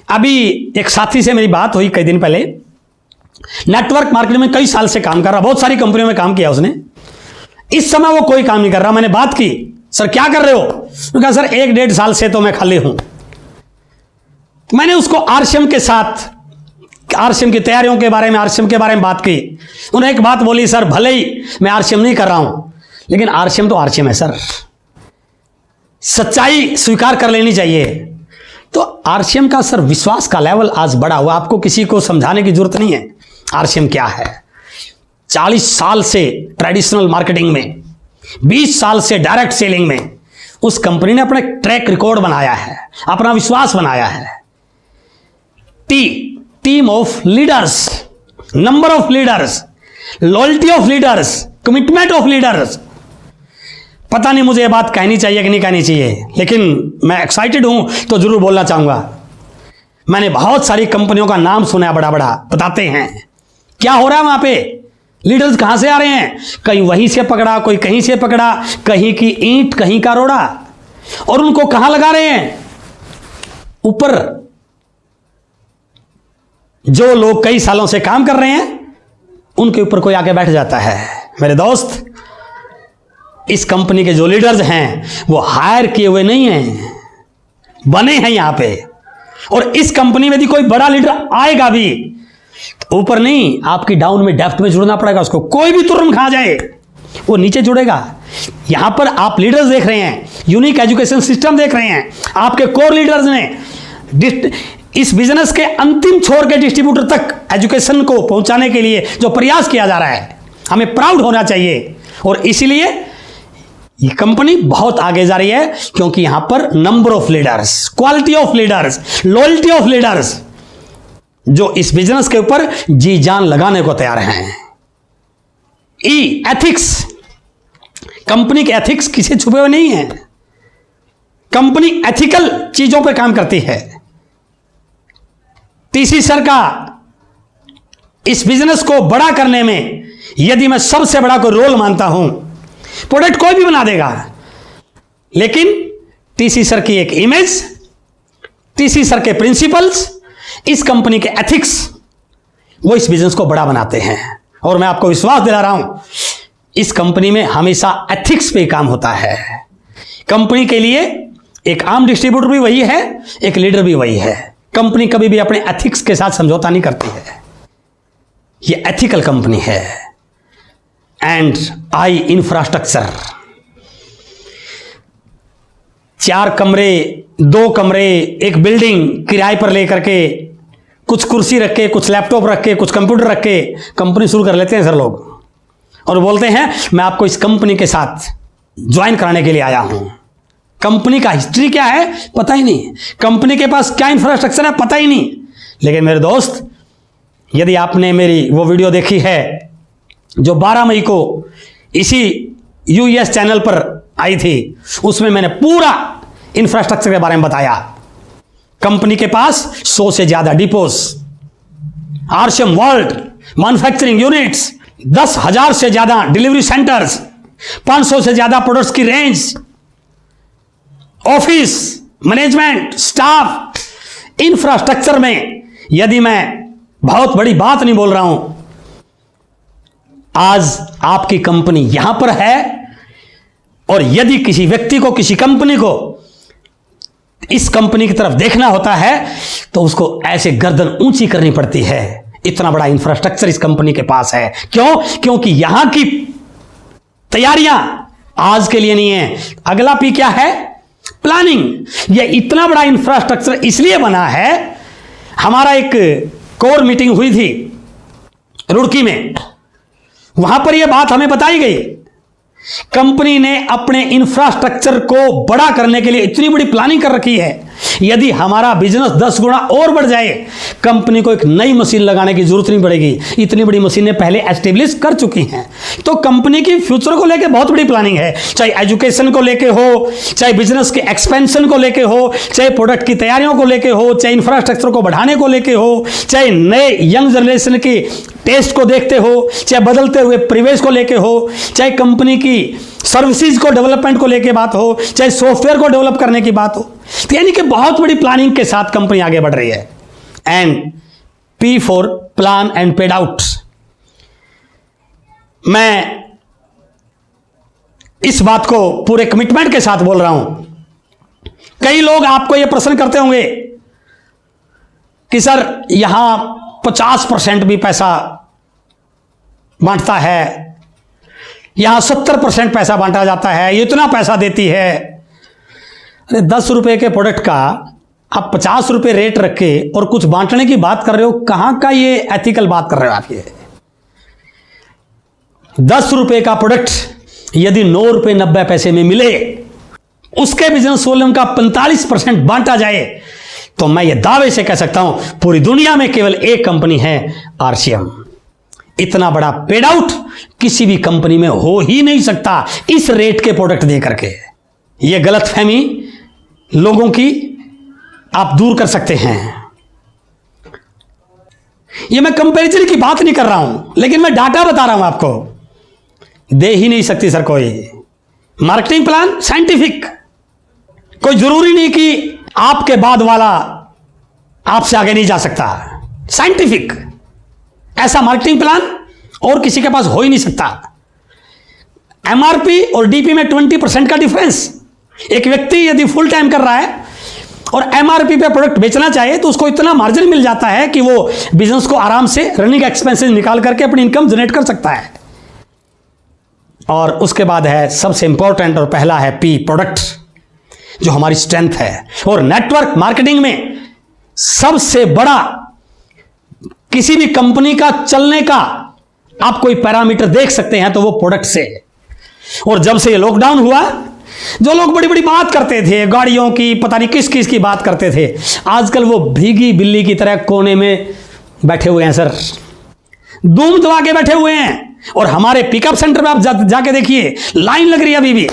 अभी एक साथी से मेरी बात हुई कई दिन पहले। नेटवर्क मार्केटिंग में कई साल से काम कर रहा, बहुत सारी कंपनियों में काम किया उसने। इस समय वो कोई काम नहीं कर रहा। मैंने बात की, सर क्या कर रहे हो? उसने कहा सर 1-1.5 साल से तो मैं खाली हूं। मैंने उसको आरसीएम के साथ, आरसीएम की तैयारियों के बारे में, आरसीएम के बारे में बात की। उन्होंने एक बात बोली, सर भले ही मैं आरसीएम नहीं कर रहा हूं, लेकिन आरसीएम तो आरसीएम है सर। सच्चाई स्वीकार कर लेनी चाहिए। तो आरसीएम का सर विश्वास का लेवल आज बढ़ा हुआ। आपको किसी को समझाने की जरूरत नहीं है आरसीएम क्या है। 40 साल से ट्रेडिशनल मार्केटिंग में, 20 साल से डायरेक्ट सेलिंग में उस कंपनी ने अपना ट्रैक रिकॉर्ड बनाया है, अपना विश्वास बनाया है। Team of leaders, number of leaders, loyalty of leaders, commitment of leaders. पता नहीं मुझे ये बात कहनी चाहिए कि नहीं कहनी चाहिए, लेकिन मैं एक्साइटेड हूं तो जरूर बोलना चाहूंगा। मैंने बहुत सारी कंपनियों का नाम सुना, बड़ा बड़ा बताते हैं क्या हो रहा है वहां पे। लीडर्स कहां से आ रहे हैं? कहीं वहीं से पकड़ा, कोई कहीं से पकड़ा, कहीं की ईंट कहीं का रोड़ा, और उनको कहां लगा रहे हैं? ऊपर। जो लोग कई सालों से काम कर रहे हैं उनके ऊपर कोई आके बैठ जाता है। मेरे दोस्त, इस कंपनी के जो लीडर्स हैं वो हायर किए हुए नहीं हैं, बने हैं यहां पे। और इस कंपनी में यदि कोई बड़ा लीडर आएगा भी तो ऊपर नहीं, आपकी डाउन में, डेप्थ में जुड़ना पड़ेगा उसको। कोई भी तुरंत खा जाए वो नीचे जुड़ेगा। यहां पर आप लीडर्स देख रहे हैं, यूनिक एजुकेशन सिस्टम देख रहे हैं। आपके कोर लीडर्स ने इस बिजनेस के अंतिम छोर के डिस्ट्रीब्यूटर तक एजुकेशन को पहुंचाने के लिए जो प्रयास किया जा रहा है, हमें प्राउड होना चाहिए। और इसीलिए ये कंपनी बहुत आगे जा रही है, क्योंकि यहां पर number of leaders, quality of leaders, loyalty of leaders जो इस बिजनेस के ऊपर जी जान लगाने को तैयार हैं। एथिक्स, कंपनी के एथिक्स किसी छुपे हुए नहीं है। कंपनी एथिकल चीजों पर काम करती है। टीसी सर का इस बिजनेस को बड़ा करने में यदि मैं सबसे बड़ा कोई रोल मानता हूं, प्रोडक्ट कोई भी बना देगा, लेकिन टीसी सर की एक इमेज, टीसी सर के प्रिंसिपल्स, इस कंपनी के एथिक्स, वो इस बिजनेस को बड़ा बनाते हैं। और मैं आपको विश्वास दिला रहा हूं, इस कंपनी में हमेशा एथिक्स पे काम होता है। कंपनी के लिए एक आम डिस्ट्रीब्यूटर भी वही है, एक लीडर भी वही है। कंपनी कभी भी अपने एथिक्स के साथ समझौता नहीं करती है। ये एथिकल कंपनी है। एंड आई इंफ्रास्ट्रक्चर, 4 कमरे, 2 कमरे, एक बिल्डिंग किराए पर लेकर के, कुछ कुर्सी रख के, कुछ लैपटॉप रख के, कुछ कंप्यूटर रख के कंपनी शुरू कर लेते हैं सर लोग, और बोलते हैं मैं आपको इस कंपनी के साथ ज्वाइन कराने के लिए आया हूं। कंपनी का हिस्ट्री क्या है पता ही नहीं, कंपनी के पास क्या इंफ्रास्ट्रक्चर है पता ही नहीं। लेकिन मेरे दोस्त, यदि आपने मेरी वो वीडियो देखी है जो 12 मई को इसी यूएस चैनल पर आई थी, उसमें मैंने पूरा इंफ्रास्ट्रक्चर के बारे में बताया। कंपनी के पास 100 से ज्यादा depots, RCM world manufacturing units, 10,000 से ज्यादा डिलीवरी सेंटर्स, 500 से ज्यादा प्रोडक्ट्स की range, office management staff, infrastructure में। यदि मैं बहुत बड़ी बात नहीं बोल रहा हूं, आज आपकी कंपनी यहां पर है, और यदि किसी व्यक्ति को, किसी कंपनी को इस कंपनी की तरफ देखना होता है तो उसको ऐसे गर्दन ऊंची करनी पड़ती है। इतना बड़ा इंफ्रास्ट्रक्चर इस कंपनी के पास है। क्यों? क्योंकि यहां की तैयारियां आज के लिए नहीं है। अगला पी क्या है? प्लानिंग। यह इतना बड़ा इंफ्रास्ट्रक्चर इसलिए बना है, हमारा एक कोर मीटिंग हुई थी रुड़की में, वहां पर यह बात हमें बताई गई, कंपनी ने अपने इंफ्रास्ट्रक्चर को बड़ा करने के लिए इतनी बड़ी प्लानिंग कर रखी है। यदि हमारा बिजनेस 10 गुना और बढ़ जाए, कंपनी को एक नई मशीन लगाने की जरूरत नहीं पड़ेगी। इतनी बड़ी मशीनें पहले एस्टेब्लिश कर चुकी हैं। तो कंपनी की फ्यूचर को लेकर बहुत बड़ी प्लानिंग है, चाहे एजुकेशन को लेके हो, चाहे बिजनेस के एक्सपेंशन को लेके हो, चाहे प्रोडक्ट की तैयारियों को लेके हो, चाहे इंफ्रास्ट्रक्चर को बढ़ाने को लेके हो, चाहे नए यंग जनरेशन की टेस्ट को देखते हो, चाहे बदलते हुए परिवेश को लेके हो, चाहे कंपनी की सर्विसेज को डेवलपमेंट को लेके बात हो, चाहे सॉफ्टवेयर को डेवलप करने की बात हो। तो यानी कि बहुत बड़ी प्लानिंग के साथ कंपनी आगे बढ़ रही है। And P for plan and paid out. मैं इस बात को पूरे कमिटमेंट के साथ बोल रहा हूं। कई लोग आपको यह प्रश्न करते होंगे कि सर यहां 50% भी पैसा बांटता है, यहां 70% पैसा बांटा जाता है, इतना पैसा देती है। अरे 10 रुपए के प्रोडक्ट का आप 50 रुपए रेट रख के और कुछ बांटने की बात कर रहे हो, कहां का ये एथिकल बात कर रहे हो आप? ये 10 रुपए का प्रोडक्ट यदि 9 रुपए 90 पैसे में मिले, उसके बिजनेस वॉल्यूम का 45% बांटा जाए, तो मैं ये दावे से कह सकता हूं पूरी दुनिया में केवल एक कंपनी है, आरसीएम। इतना बड़ा पेड आउट किसी भी कंपनी में हो ही नहीं सकता इस रेट के प्रोडक्ट दे करके। यह गलतफहमी लोगों की आप दूर कर सकते हैं। यह मैं कंपैरिजन की बात नहीं कर रहा हूं, लेकिन मैं डाटा बता रहा हूं आपको। दे ही नहीं सकती सर कोई मार्केटिंग प्लान साइंटिफिक। कोई जरूरी नहीं कि आपके बाद वाला आपसे आगे नहीं जा सकता। साइंटिफिक ऐसा मार्केटिंग प्लान और किसी के पास हो ही नहीं सकता। एमआरपी और डीपी में 20% का डिफरेंस। एक व्यक्ति यदि फुल टाइम कर रहा है और एमआरपी पे प्रोडक्ट बेचना चाहे तो उसको इतना मार्जिन मिल जाता है कि वो बिजनेस को आराम से रनिंग एक्सपेंसेस निकाल करके अपनी इनकम जनरेट कर सकता है। और उसके बाद है सबसे इंपॉर्टेंट और पहला है पी, प्रोडक्ट, जो हमारी स्ट्रेंथ है। और नेटवर्क मार्केटिंग में सबसे बड़ा किसी भी कंपनी का चलने का आप कोई पैरामीटर देख सकते हैं तो वो प्रोडक्ट से। और जब से ये लॉकडाउन हुआ, जो लोग बड़ी बड़ी बात करते थे, गाड़ियों की, पता नहीं किस किस की बात करते थे, आजकल वो भीगी बिल्ली की तरह कोने में बैठे हुए हैं सर, दूम दबा के बैठे हुए हैं। और हमारे पिकअप सेंटर में आप जाके देखिए, लाइन लग रही है अभी भी।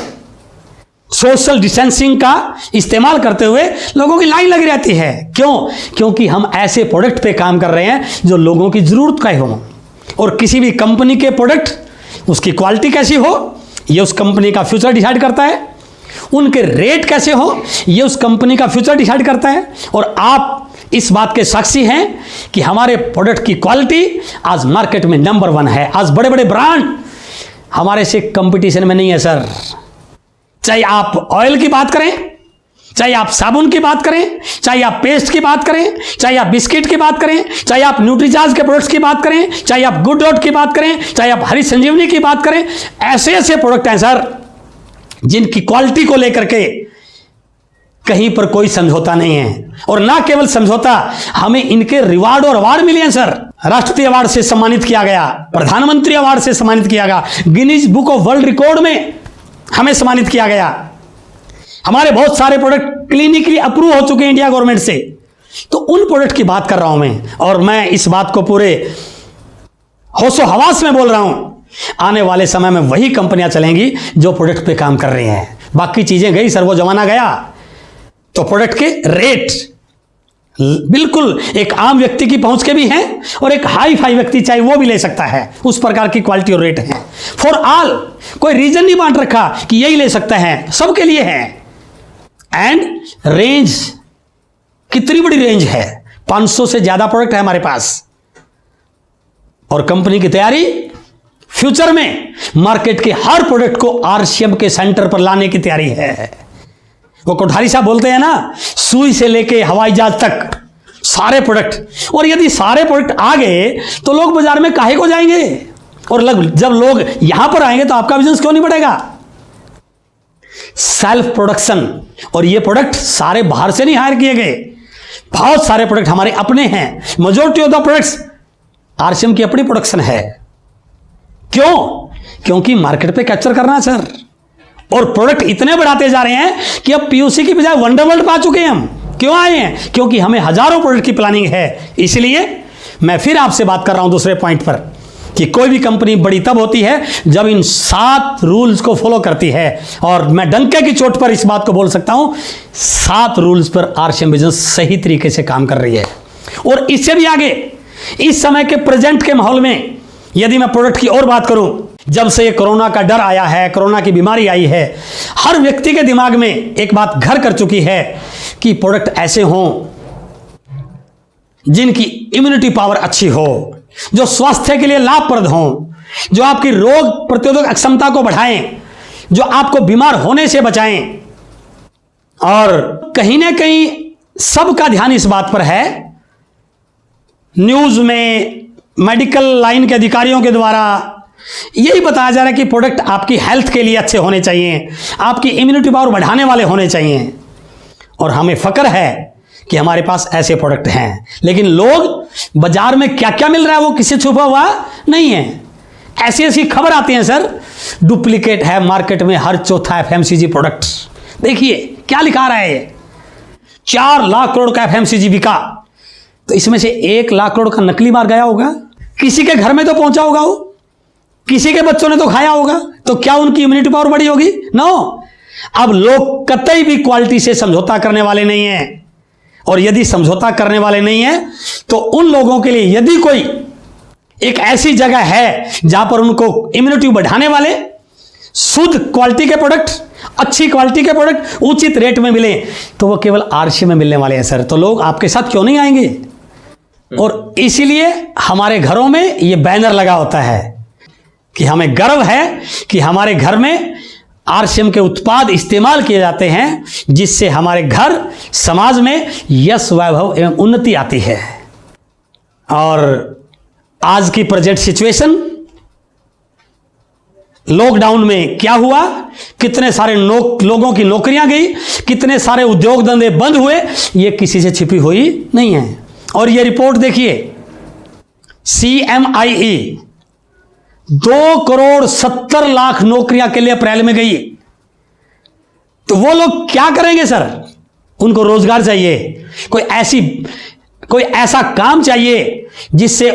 सोशल डिस्टेंसिंग का इस्तेमाल करते हुए लोगों की लाइन लगी रहती है। क्यों? क्योंकि हम ऐसे प्रोडक्ट पे काम कर रहे हैं जो लोगों की जरूरत का हो। और किसी भी कंपनी के प्रोडक्ट, उसकी क्वालिटी कैसी हो, यह उस कंपनी का फ्यूचर डिसाइड करता है। उनके रेट कैसे हो, यह उस कंपनी का फ्यूचर डिसाइड करता है। और आप इस बात के साक्षी हैं कि हमारे प्रोडक्ट की क्वालिटी आज मार्केट में नंबर 1 है। आज बड़े बड़े ब्रांड हमारे से कंपटीशन में नहीं है सर। चाहे आप ऑयल की बात करें, चाहे आप साबुन की बात करें, चाहे आप पेस्ट की बात करें, चाहे आप बिस्किट की बात करें, चाहे आप न्यूट्रीचार्ज के प्रोडक्ट्स की बात करें, चाहे आप गुड डॉट की बात करें, चाहे आप हरी संजीवनी की बात करें, ऐसे ऐसे प्रोडक्ट हैं सर जिनकी क्वालिटी को लेकर के कहीं पर कोई समझौता नहीं है। और ना केवल समझौता, हमें इनके रिवार्ड और अवार्ड मिले हैं सर। राष्ट्रपति अवार्ड से सम्मानित किया गया, प्रधानमंत्री अवार्ड से सम्मानित किया गया, Guinness book of world record में हमें सम्मानित किया गया। हमारे बहुत सारे प्रोडक्ट क्लिनिकली अप्रूव हो चुके हैं इंडिया गवर्नमेंट से। तो उन प्रोडक्ट की बात कर रहा हूं मैं, और मैं इस बात को पूरे होशो हवास में बोल रहा हूं। आने वाले समय में वही कंपनियां चलेंगी जो प्रोडक्ट पे काम कर रही हैं। बाकी चीजें गई सर, वो जमाना गया। तो प्रोडक्ट के रेट बिल्कुल एक आम व्यक्ति की पहुंच के भी हैं, और एक हाई फाई व्यक्ति चाहे वो भी ले सकता है, उस प्रकार की क्वालिटी और रेट है फॉर ऑल। कोई रीजन नहीं बांट रखा कि यही ले सकते हैं, सबके लिए है। एंड रेंज कितनी बड़ी रेंज है, 500 से ज्यादा प्रोडक्ट है हमारे पास। और कंपनी की तैयारी फ्यूचर में मार्केट के हर प्रोडक्ट को आरसीएम के सेंटर पर लाने की तैयारी है। वो कोठारी साहब बोलते हैं ना, सुई से लेके हवाई जहाज तक सारे प्रोडक्ट। और यदि सारे प्रोडक्ट आ गए तो लोग बाजार में काहे को जाएंगे, और जब लोग यहां पर आएंगे तो आपका बिजनेस क्यों नहीं बढ़ेगा। सेल्फ प्रोडक्शन, और ये प्रोडक्ट सारे बाहर से नहीं हायर किए गए, बहुत सारे प्रोडक्ट हमारे अपने हैं। Majority of the products RCM की अपनी प्रोडक्शन है। क्यों? क्योंकि मार्केट पे कैप्चर करना है सर। और प्रोडक्ट इतने बढ़ाते जा रहे हैं कि अब पीयूसी की बजाय वंडरवर्ल्ड पा चुके हैं हम। क्यों आए हैं? क्योंकि हमें हजारों प्रोडक्ट की प्लानिंग है। इसलिए मैं फिर आपसे बात कर रहा हूं दूसरे पॉइंट पर कि कोई भी कंपनी बड़ी तब होती है जब इन 7 रूल्स को फॉलो करती है। और मैं डंके की चोट पर इस बात को बोल सकता हूं, 7 रूल्स पर आरसीएम बिजनेस सही तरीके से काम कर रही है। और इससे भी आगे इस समय के प्रेजेंट के माहौल में यदि मैं प्रोडक्ट की और बात करूं, जब से ये कोरोना का डर आया है, कोरोना की बीमारी आई है, हर व्यक्ति के दिमाग में एक बात घर कर चुकी है कि प्रोडक्ट ऐसे हों जिनकी इम्यूनिटी पावर अच्छी हो, जो स्वास्थ्य के लिए लाभप्रद हों, जो आपकी रोग प्रतिरोधक क्षमता को बढ़ाएं, जो आपको बीमार होने से बचाएं। और कहीं ना कहीं सबका ध्यान इस बात पर है, न्यूज में मेडिकल लाइन के अधिकारियों के द्वारा यही बताया जा रहा है कि प्रोडक्ट आपकी हेल्थ के लिए अच्छे होने चाहिए, आपकी इम्यूनिटी पावर बढ़ाने वाले होने चाहिए। और हमें फक्र है कि हमारे पास ऐसे प्रोडक्ट हैं। लेकिन लोग बाजार में क्या क्या मिल रहा है वो किसी छुपा हुआ नहीं है। ऐसी ऐसी खबर आती है सर, डुप्लीकेट है मार्केट में हर चौथा एफएमसीजी प्रोडक्ट। देखिए क्या लिखा रहा है, 4 लाख करोड़ का एफएमसीजी बिका, तो इसमें से 1 लाख करोड़ का नकली माल गया होगा, किसी के घर में तो पहुंचा होगा, वो किसी के बच्चों ने तो खाया होगा। तो क्या उनकी इम्यूनिटी पावर बढ़ी होगी? नो। अब लोग कतई भी क्वालिटी से समझौता करने वाले नहीं हैं। और यदि समझौता करने वाले नहीं हैं तो उन लोगों के लिए यदि कोई एक ऐसी जगह है जहां पर उनको इम्यूनिटी बढ़ाने वाले शुद्ध क्वालिटी के प्रोडक्ट, अच्छी क्वालिटी के प्रोडक्ट उचित रेट में मिले, तो वो केवल आरसीएम में मिलने वाले हैं सर। तो लोग आपके साथ क्यों नहीं आएंगे? और इसीलिए हमारे घरों में ये बैनर लगा होता है कि हमें गर्व है कि हमारे घर में आरसीएम के उत्पाद इस्तेमाल किए जाते हैं, जिससे हमारे घर समाज में यश, वैभव एवं उन्नति आती है। और आज की प्रेजेंट सिचुएशन, लॉकडाउन में क्या हुआ, कितने सारे लोगों की नौकरियां गई, कितने सारे उद्योग धंधे बंद हुए, ये किसी से छिपी हुई नहीं है। और ये रिपोर्ट देखिए, CMIE 2,70,00,000 नौकरियां के लिए अप्रैल में गई। तो वो लोग क्या करेंगे सर? उनको रोजगार चाहिए, कोई ऐसा काम चाहिए जिससे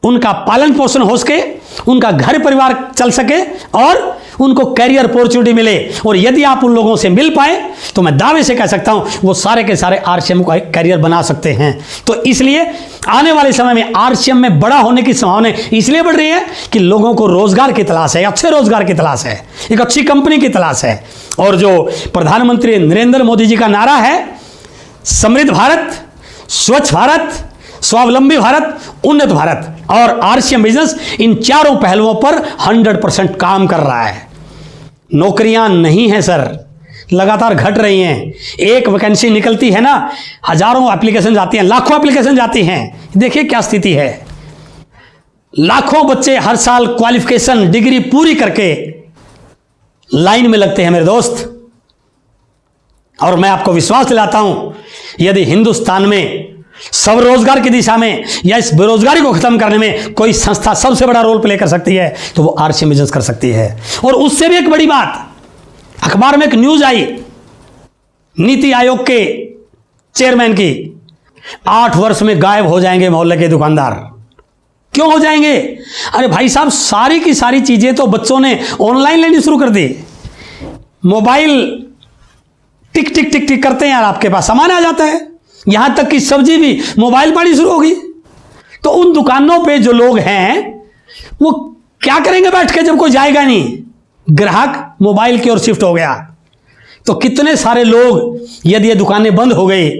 उनका पालन पोषण हो सके, उनका घर परिवार चल सके और उनको कैरियर अपॉर्चुनिटी मिले। और यदि आप उन लोगों से मिल पाए तो मैं दावे से कह सकता हूं वो सारे के सारे आरसीएम का कैरियर बना सकते हैं। तो इसलिए आने वाले समय में आरसीएम में बड़ा होने की संभावना इसलिए बढ़ रही है कि लोगों को रोजगार की तलाश है, अच्छे रोजगार की तलाश है, एक अच्छी कंपनी की तलाश है। और जो प्रधानमंत्री नरेंद्र मोदी जी का नारा है, समृद्ध भारत, स्वच्छ भारत, स्वावलंबी भारत, उन्नत भारत, और आरसीएम बिजनेस इन चारों पहलुओं पर 100% काम कर रहा है। नौकरियां नहीं है सर, लगातार घट रही हैं। एक वैकेंसी निकलती है ना, हजारों एप्लीकेशन जाती हैं, लाखों एप्लीकेशन जाती हैं। देखिए क्या स्थिति है, लाखों बच्चे हर साल क्वालिफिकेशन डिग्री पूरी करके लाइन में लगते हैं मेरे दोस्त। और मैं आपको विश्वास दिलाता हूं, यदि हिंदुस्तान में स्वरोजगार की दिशा में या इस बेरोजगारी को खत्म करने में कोई संस्था सबसे बड़ा रोल प्ले कर सकती है तो वो आरसीएम बिजनेस कर सकती है। और उससे भी एक बड़ी बात, अखबार में एक न्यूज आई नीति आयोग के चेयरमैन की, 8 वर्ष में गायब हो जाएंगे मोहल्ले के दुकानदार। क्यों हो जाएंगे? अरे भाई साहब, सारी की सारी चीजें तो बच्चों ने ऑनलाइन लेनी शुरू कर दी। मोबाइल टिक टिक टिक टिक करते हैं यार, आपके पास सामान आ जाता है। यहां तक कि सब्जी भी मोबाइल पर ही शुरू होगी। तो उन दुकानों पे जो लोग हैं वो क्या करेंगे बैठ के, जब कोई जाएगा नहीं? ग्राहक मोबाइल की ओर शिफ्ट हो गया। तो कितने सारे लोग, यदि ये दुकानें बंद हो गई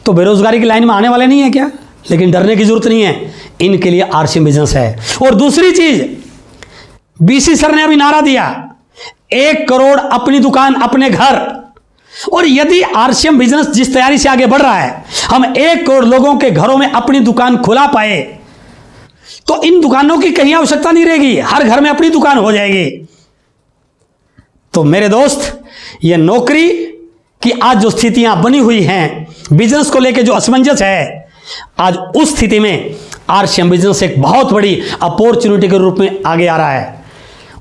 तो बेरोजगारी की लाइन में आने वाले नहीं है क्या? लेकिन डरने की जरूरत नहीं है, इनके लिए आरसीएम बिजनेस है। और दूसरी चीज, बीसी सर ने अभी नारा दिया, 1 करोड़ अपनी दुकान अपने घर। और यदि आरसीएम बिजनेस जिस तैयारी से आगे बढ़ रहा है, हम 1 करोड़ लोगों के घरों में अपनी दुकान खुला पाए तो इन दुकानों की कहीं आवश्यकता नहीं रहेगी, हर घर में अपनी दुकान हो जाएगी। तो मेरे दोस्त, ये नौकरी की आज जो स्थितियां बनी हुई हैं, बिजनेस को लेकर जो असमंजस है, आज उस स्थिति में आरसीएम बिजनेस एक बहुत बड़ी अपॉर्चुनिटी के रूप में आगे आ रहा है।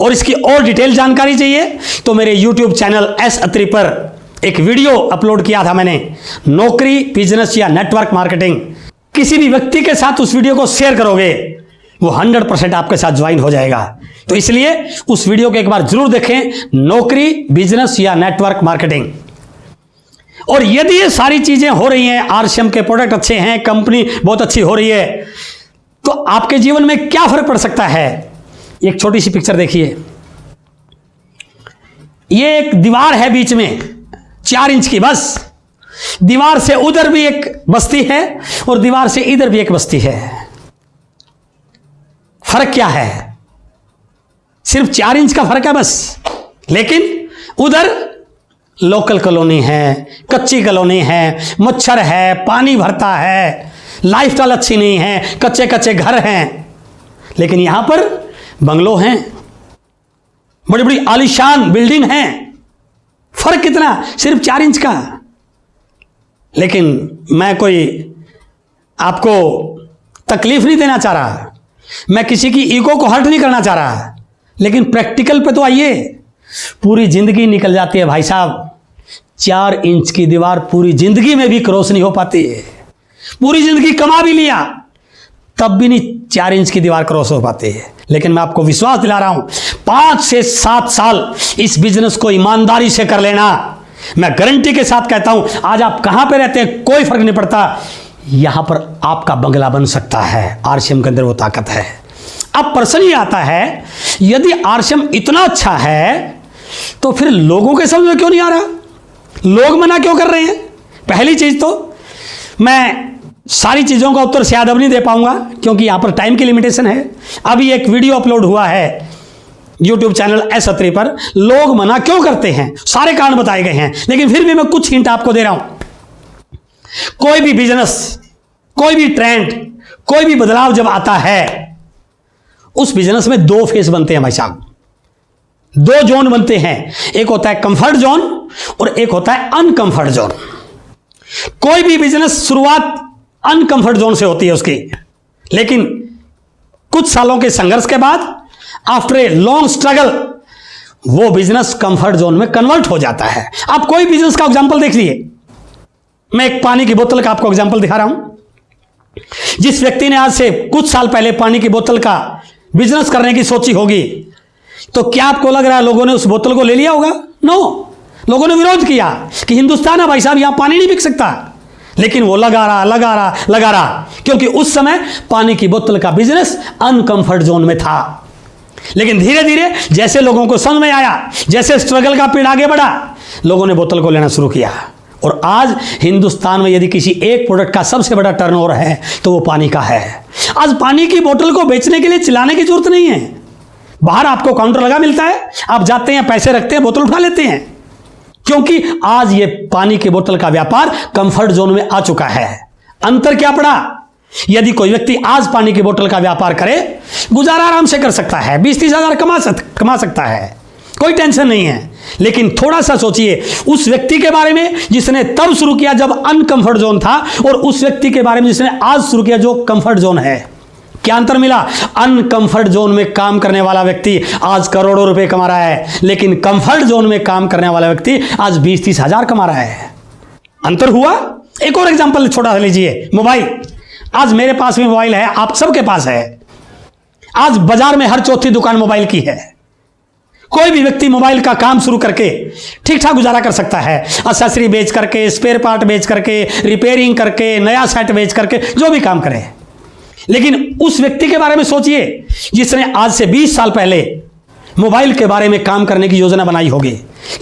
और इसकी और डिटेल जानकारी चाहिए तो मेरे यूट्यूब चैनल एस अत्री पर एक वीडियो अपलोड किया था मैंने, नौकरी, बिजनेस या नेटवर्क मार्केटिंग। किसी भी व्यक्ति के साथ उस वीडियो को शेयर करोगे, वो 100% आपके साथ ज्वाइन हो जाएगा। तो इसलिए उस वीडियो को एक बार जरूर देखें, नौकरी, बिजनेस या नेटवर्क मार्केटिंग। और यदि ये सारी चीजें हो रही हैं, आरसीएम के प्रोडक्ट अच्छे हैं, कंपनी बहुत अच्छी हो रही है, तो आपके जीवन में क्या फर्क पड़ सकता है? एक छोटी सी पिक्चर देखिए। ये एक दीवार है बीच में 4 इंच की, बस दीवार से उधर भी एक बस्ती है और दीवार से इधर भी एक बस्ती है। फर्क क्या है? सिर्फ 4 इंच का फर्क है बस। लेकिन उधर लोकल कॉलोनी है, कच्ची कॉलोनी है, मच्छर है, पानी भरता है, लाइफस्टाइल अच्छी नहीं है, कच्चे कच्चे घर हैं। लेकिन यहां पर बंगलो हैं, बड़ी बड़ी आलीशान बिल्डिंग हैं। फर्क कितना? सिर्फ 4 इंच का। लेकिन मैं कोई आपको तकलीफ नहीं देना चाह रहा, मैं किसी की ईगो को हर्ट नहीं करना चाह रहा, लेकिन प्रैक्टिकल पे तो आइए। पूरी जिंदगी निकल जाती है भाई साहब, 4 इंच की दीवार पूरी जिंदगी में भी क्रॉस नहीं हो पाती है। पूरी जिंदगी कमा भी लिया तब भी नहीं 4 इंच की दीवार क्रॉस हो पाती है। लेकिन मैं आपको विश्वास दिला रहा हूं, 5 से 7 साल इस बिजनेस को ईमानदारी से कर लेना, मैं गारंटी के साथ कहता हूं, आज आप कहां पे रहते हैं कोई फर्क नहीं पड़ता, यहां पर आपका बंगला बन सकता है। आरसीएम के अंदर वो ताकत है। अब प्रश्न ये आता है, यदि आरसीएम इतना अच्छा है तो फिर लोगों के समझ में क्यों नहीं आ रहा? लोग मना क्यों कर रहे हैं? पहली चीज तो मैं सारी चीजों का उत्तर शायद अब नहीं दे पाऊंगा क्योंकि यहां पर टाइम की लिमिटेशन है। अभी एक वीडियो अपलोड हुआ है यूट्यूब चैनल एस अत्री पर, लोग मना क्यों करते हैं, सारे कारण बताए गए हैं। लेकिन फिर भी मैं कुछ हिंट आपको दे रहा हूं। कोई भी बिजनेस, कोई भी ट्रेंड, कोई भी बदलाव जब आता है, उस बिजनेस में 2 फेस बनते हैं भाई साहब, 2 जोन बनते हैं। एक होता है कंफर्ट जोन और एक होता है अनकंफर्ट जोन। कोई भी बिजनेस शुरुआत अनकंफर्ट जोन से होती है उसकी, लेकिन कुछ सालों के संघर्ष के बाद, आफ्टर ए लॉन्ग स्ट्रगल, वो बिजनेस कंफर्ट जोन में कन्वर्ट हो जाता है। आप कोई बिजनेस का एग्जांपल देख लीजिए। मैं एक पानी की बोतल का आपको एग्जांपल दिखा रहा हूं। जिस व्यक्ति ने आज से कुछ साल पहले पानी की बोतल का बिजनेस करने की सोची होगी, तो क्या आपको लग रहा है लोगों ने उस बोतल को ले लिया होगा? नो, लोगों ने विरोध किया कि हिंदुस्तान है भाई साहब, यहां पानी नहीं बिक सकता। लेकिन वो लगा रहा, क्योंकि उस समय पानी की बोतल का बिजनेस अनकंफर्ट जोन में था। लेकिन धीरे धीरे जैसे लोगों को समझ में आया, जैसे स्ट्रगल का पीड़ आगे बढ़ा, लोगों ने बोतल को लेना शुरू किया। और आज हिंदुस्तान में यदि किसी एक प्रोडक्ट का सबसे बड़ा टर्नओवर है तो वो पानी का है। आज पानी की बोतल को बेचने के लिए चिल्लाने की जरूरत नहीं है। बाहर आपको काउंटर लगा मिलता है, आप जाते हैं, पैसे रखते हैं, बोतल उठा लेते हैं, क्योंकि आज ये पानी की बोतल का व्यापार कंफर्ट जोन में आ चुका है। अंतर क्या पड़ा? यदि कोई व्यक्ति आज पानी की बोतल का व्यापार करे, गुजारा आराम से कर सकता है, 20-30 हजार कमा सकता है, कोई टेंशन नहीं है। लेकिन थोड़ा सा सोचिए उस व्यक्ति के बारे में जिसने तब शुरू किया जब अनकंफर्ट जोन था, और उस व्यक्ति के बारे में जिसने आज शुरू किया जो कंफर्ट जोन है। क्या अंतर मिला? अनकंफर्ट जोन में काम करने वाला व्यक्ति आज करोड़ों रुपए कमा रहा है, लेकिन कंफर्ट जोन में काम करने वाला व्यक्ति आज 20-30 हजार कमा रहा है। अंतर हुआ। एक और एग्जांपल छोटा सा लीजिए, मोबाइल। आज मेरे पास भी मोबाइल है, आप सबके पास है। आज बाजार में हर चौथी दुकान मोबाइल की है। कोई भी व्यक्ति मोबाइल का काम शुरू करके ठीक ठाक गुजारा कर सकता है, एक्सेसरी बेच करके, स्पेयर पार्ट बेच करके, रिपेयरिंग करके, नया सेट बेच करके, जो भी काम करे। लेकिन उस व्यक्ति के बारे में सोचिए जिसने आज से 20 साल पहले मोबाइल के बारे में काम करने की योजना बनाई होगी।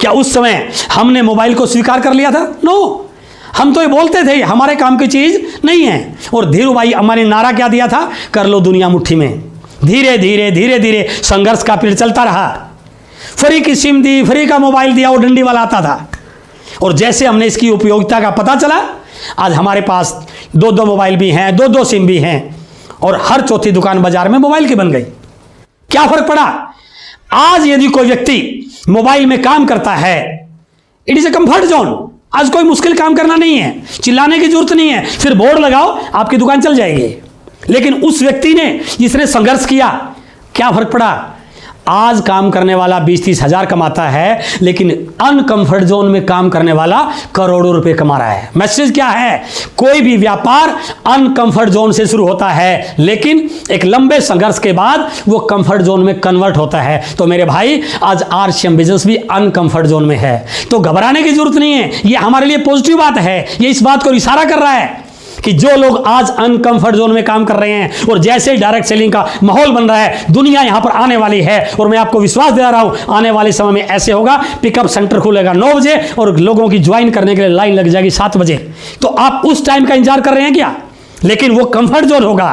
क्या उस समय हमने मोबाइल को स्वीकार कर लिया था? नो, हम तो ये बोलते थे हमारे काम की चीज नहीं है। और धीरू भाई अम्मा ने नारा क्या दिया था? कर लो दुनिया मुट्ठी में। धीरे धीरे धीरे धीरे संघर्ष का पीरियड चलता रहा। फ्री की सिम दी, फ्री का मोबाइल दिया, वो डंडी वाला आता था। और जैसे हमने इसकी उपयोगिता का पता चला, आज हमारे पास 2-2 मोबाइल भी हैं, 2-2 सिम भी हैं, और हर चौथी दुकान बाजार में मोबाइल की बन गई। क्या फर्क पड़ा? आज यदि कोई व्यक्ति मोबाइल में काम करता है, it is a comfort zone. आज कोई मुश्किल काम करना नहीं है, चिल्लाने की जरूरत नहीं है, फिर बोर्ड लगाओ, आपकी दुकान चल जाएगी। लेकिन उस व्यक्ति ने जिसने संघर्ष किया, क्या फर्क पड़ा? आज काम करने वाला 20-30 हजार कमाता है, लेकिन अनकंफर्ट जोन में काम करने वाला करोड़ों रुपए कमा रहा है। मैसेज क्या है? कोई भी व्यापार अनकंफर्ट जोन से शुरू होता है, लेकिन एक लंबे संघर्ष के बाद वो कंफर्ट जोन में कन्वर्ट होता है। तो मेरे भाई, आज आरसीएम बिजनेस भी अनकंफर्ट जोन में है, तो घबराने की जरूरत नहीं है। ये हमारे लिए पॉजिटिव बात है। ये इस बात को इशारा कर रहा है कि जो लोग आज अनकंफर्ट जोन में काम कर रहे हैं, और जैसे ही डायरेक्ट सेलिंग का माहौल बन रहा है, दुनिया यहां पर आने वाली है। और मैं आपको विश्वास दिला रहा हूं, आने वाले समय में ऐसे होगा, पिकअप सेंटर खुलेगा 9 बजे और लोगों की ज्वाइन करने के लिए लाइन लग जाएगी 7 बजे। तो आप उस टाइम का इंतजार कर रहे हैं क्या? लेकिन वो कंफर्ट जोन होगा।